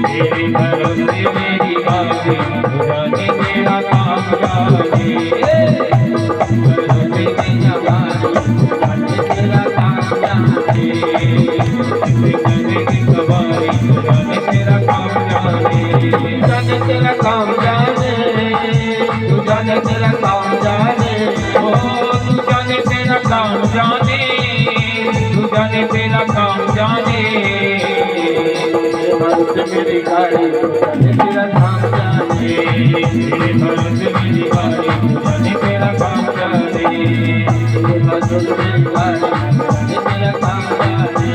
तेरे भरोसे मेरी गाड़ी जाने तेरा काम जाने, भरोसे मेरा गाड़ी जाने तेरा काम जाने, करेंगे सवारी जाने तेरा काम जाने, जाने तेरा काम जाने, तू जाने तेरा काम जाने, ओ तू जाने तेरा काम जाने, तू जाने तेरा काम जाने। भरोसे मेरी गाड़ी जाने तेरा काम जाने, तेरे भरोसे मेरी गाड़ी जाने तेरा काम जाने, भरोसे तेरी गाड़ी तेरा काम जाने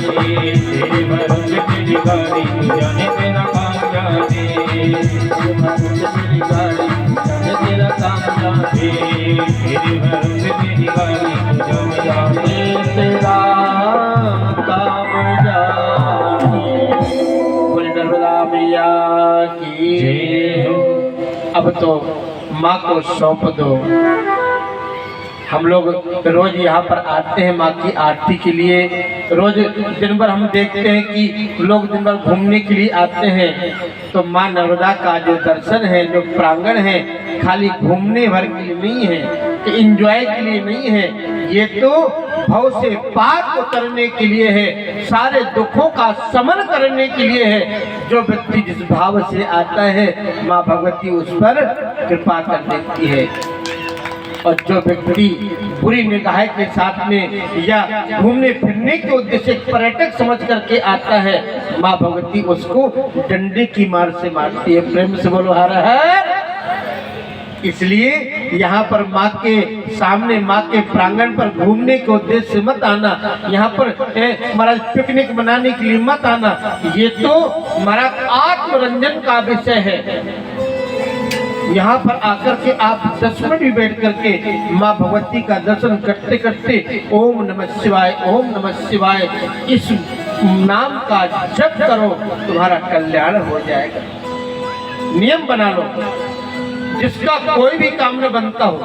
तेरे भरोसे तेरी गाड़ी जाने तेरा काम जाने तेरे भरोसे तेरी गाड़ी जाने तेरा काम जाने तेरे भरोसे तेरी गाड़ी जाने तेरा काम जाने। बोले नर्मदा मैया की जय हो। अब तो माँ को सौंप दो। हम लोग रोज यहाँ पर आते हैं माँ की आरती के लिए। रोज दिन भर हम देखते हैं कि लोग दिन भर घूमने के लिए आते हैं, तो माँ नर्मदा का जो दर्शन है, जो प्रांगण है, खाली घूमने भर के लिए नहीं है, कि एंजॉय के लिए नहीं है, ये तो भव से पार उतरने के लिए है, सारे दुखों का शमन करने के लिए है। जो व्यक्ति जिस भाव से आता है माँ भगवती उस पर कृपा कर देती है, और जो व्यक्ति बुरी निगाह के साथ में या घूमने फिरने के उद्देश्य से पर्यटक समझ करके आता है, माँ भगवती उसको डंडे की मार से मारती है। प्रेम से बोलो हर हर। इसलिए यहाँ पर माँ के सामने, माँ के प्रांगण पर घूमने के उद्देश्य से मत आना। यहाँ पर महाराज पिकनिक मनाने के लिए मत आना। ये तो महाराज आत्मरंजन का विषय है। यहाँ पर आकर के आप 10 मिनट भी बैठ करके माँ भगवती का दर्शन करते करते ओम नमः शिवाय, ओम नमः शिवाय इस नाम का जप करो, तुम्हारा कल्याण हो जाएगा। नियम बना लो, जिसका कोई भी काम न बनता हो,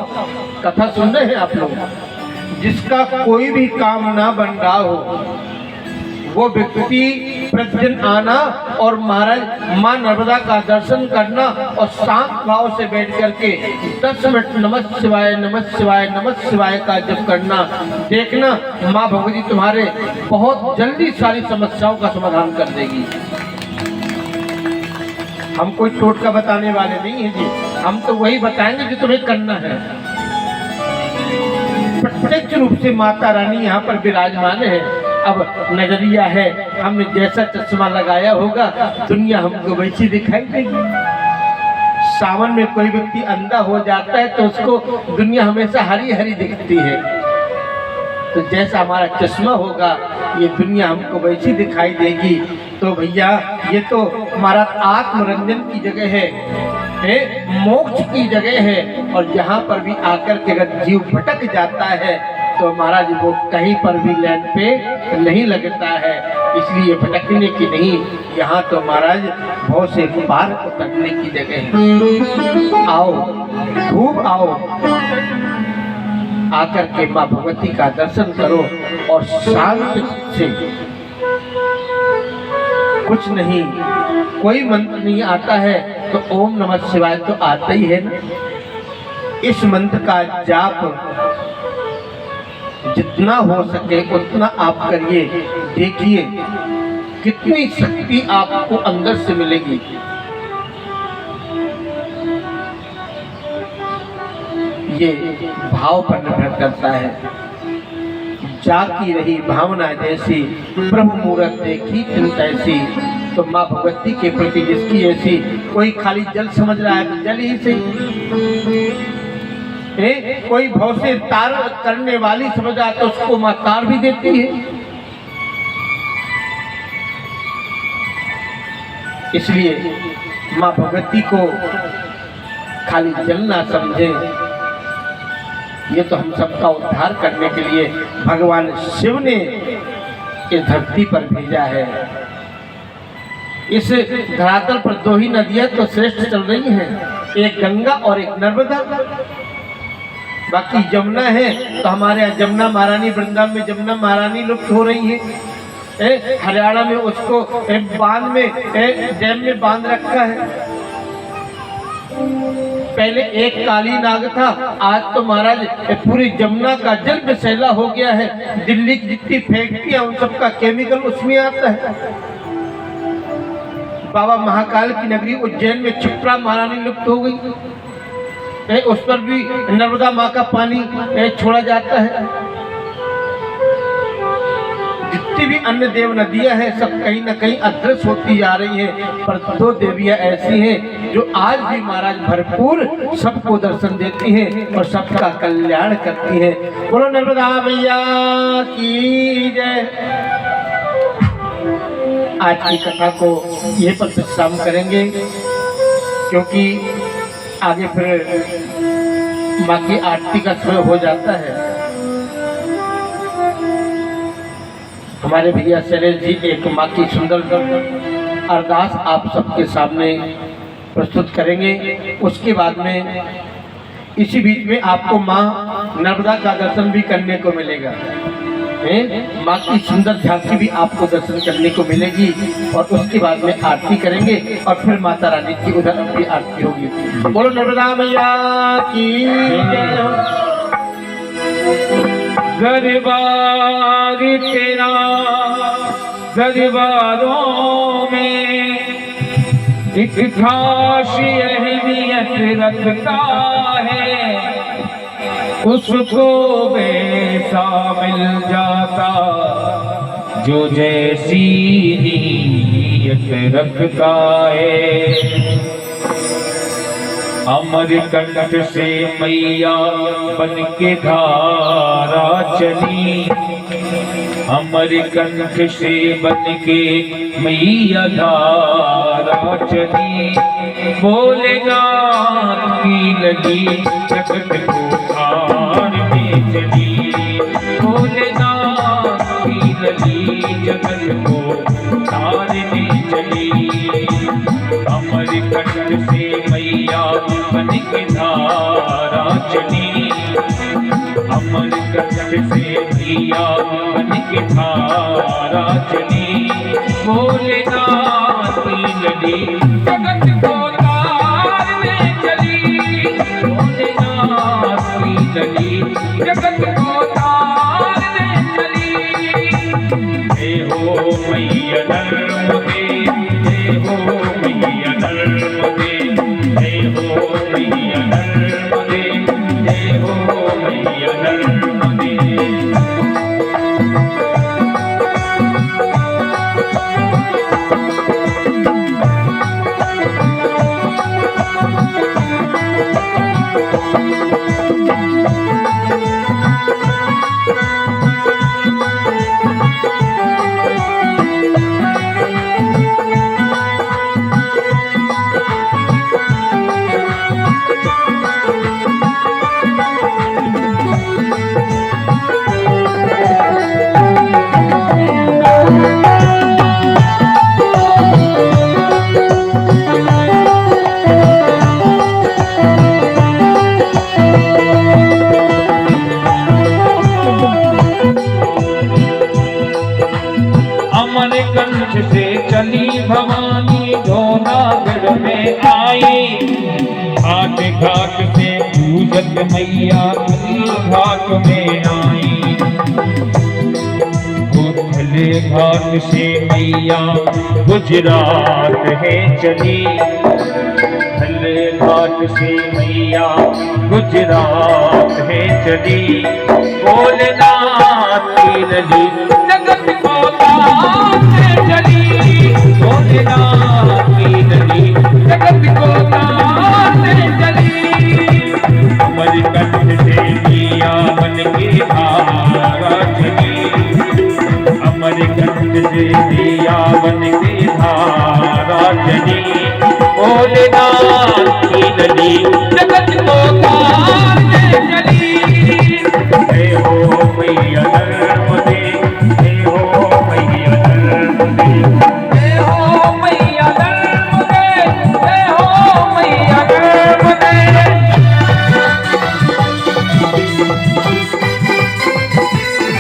कथा सुन रहे हैं आप लोग, जिसका कोई भी काम ना बन रहा हो, वो व्यक्ति प्रतिदिन आना और महाराज माँ नर्मदा का दर्शन करना और शांत भाव से बैठ करके 10 मिनट नमः शिवाय नमः शिवाय नमः शिवाय का जप करना। देखना माँ भगवती तुम्हारे बहुत जल्दी सारी समस्याओं का समाधान कर देगी। हम कोई टोटका बताने वाले नहीं हैं जी, हम तो वही बताएंगे जो तुम्हें करना है। प्रत्यक्ष रूप से माता रानी यहाँ पर विराजमान है। अब नजरिया है, हमने जैसा चश्मा लगाया होगा दुनिया हमको वैसी दिखाई देगी। सावन में कोई व्यक्ति अंधा हो जाता है तो उसको दुनिया हमेशा हरी हरी दिखती है। तो जैसा हमारा चश्मा होगा ये दुनिया हमको वैसी दिखाई देगी। तो भैया ये तो हमारा आत्मरंजन की जगह है, मोक्ष की जगह है। और यहाँ पर भी आकर के अगर जीव भटक जाता है तो महाराज वो कहीं पर भी लैंड पे नहीं लगता है। इसलिए भटकने की नहीं, यहाँ तो महाराज बहुत से पार उतरने की जगह है। आओ, खूब आओ, आकर के माँ भगवती का दर्शन करो और शांति से, कुछ नहीं, कोई मंत्र नहीं आता है तो ओम नमः शिवाय तो आता ही है ना। इस मंत्र का जाप जितना हो सके उतना आप करिए, देखिए कितनी शक्ति आपको अंदर से मिलेगी। ये भाव पर निर्भर करता है। जाकी रही भावना जैसी, प्रभु मूरत देखी चिंता ऐसी। तो माँ भगवती के प्रति जिसकी ऐसी, कोई खाली जल समझ रहा है तो जल ही सही, कोई भव से तार करने वाली समझ रहा है तो उसको माँ तार भी देती है। इसलिए माँ भगवती को खाली जल ना समझे, ये तो हम सबका उद्धार करने के लिए भगवान शिव ने इस धरती पर भेजा है। इस धरातल पर 2 ही नदियां तो श्रेष्ठ चल रही हैं, एक गंगा और एक नर्मदा। बाकी यमुना है तो हमारे यहाँ जमुना महारानी, वृंदावन में जमुना महारानी लुप्त हो रही है। हरियाणा में उसको बांध में, डैम में बांध रखा है। पहले एक काली नाग था, आज तो महाराज पूरी जमुना का जल विषैला हो गया है। दिल्ली की जितनी फैक्ट्रियां उन सबका केमिकल उसमें आता है। बाबा महाकाल की नगरी उज्जैन में क्षिप्रा महारानी लुप्त हो गई, उस पर भी नर्मदा माँ का पानी छोड़ा जाता है। जितनी भी अन्य देव नदियां हैं सब कहीं न कहीं अदृश्य होती जा रही हैं, पर 2 देवियां ऐसी हैं जो आज भी महाराज भरपूर सबको दर्शन देती हैं और सबका कल्याण करती हैं। बोलो नर्मदा मैया की जय। आज की कथा को ये पर विश्राम करेंगे, क्योंकि आगे फिर माँ की आरती का समय हो जाता है। हमारे भैया शैलेश जी एक माँ की सुंदर अरदास आप सबके सामने प्रस्तुत करेंगे। उसके बाद में इसी बीच में आपको माँ नर्मदा का दर्शन भी करने को मिलेगा। माँ की सुंदर झांकी भी आपको दर्शन करने को मिलेगी और उसके बाद में आरती करेंगे और फिर माता रानी की उधर अपनी आरती होगी। बोलो नर्मदा मैया की जय। दरबार तेरा दरबारों में एक खास अहमियत रखता है, उसको वैसा मिल जाता जो जैसी नीयत रखता है। अमरकंठ से मैया बन के धारा चली, अमरकंठ से बन के मैया धारा चली, भोलेनाथ की लगी जगत को तारने चली, भोलेनाथ की लगी जगत को तारने चली। अमरकंठ से मैया बन के धारा चली, अमरकंठ से मैया बन के धारा चली, भोलेनाथ की लली जगत को तारने चली, भोलेनाथ की लली जगत को तारने चली। जय हो मैया नर्मदे, जय हो मैया नर्मदे, जय हो मैया नर्मदे, जय हो मैया नर्मदे। अमरकंठ से चली भवानी जूनागढ़ में आई, घाट घाट से पूजत मैया घाट में आई, उथले घाट से मैया गुजरात है चली, उथले घाट से मैया गुजरात है चली, भोलेनाथ की लली जगत को तारने चली, भोलेनाथ की लली जगत को तारने चली। अमरकंठ से मैया बन के धारा चली, अमरकंठ से मैया बन के धारा चली, भोलेनाथ की लली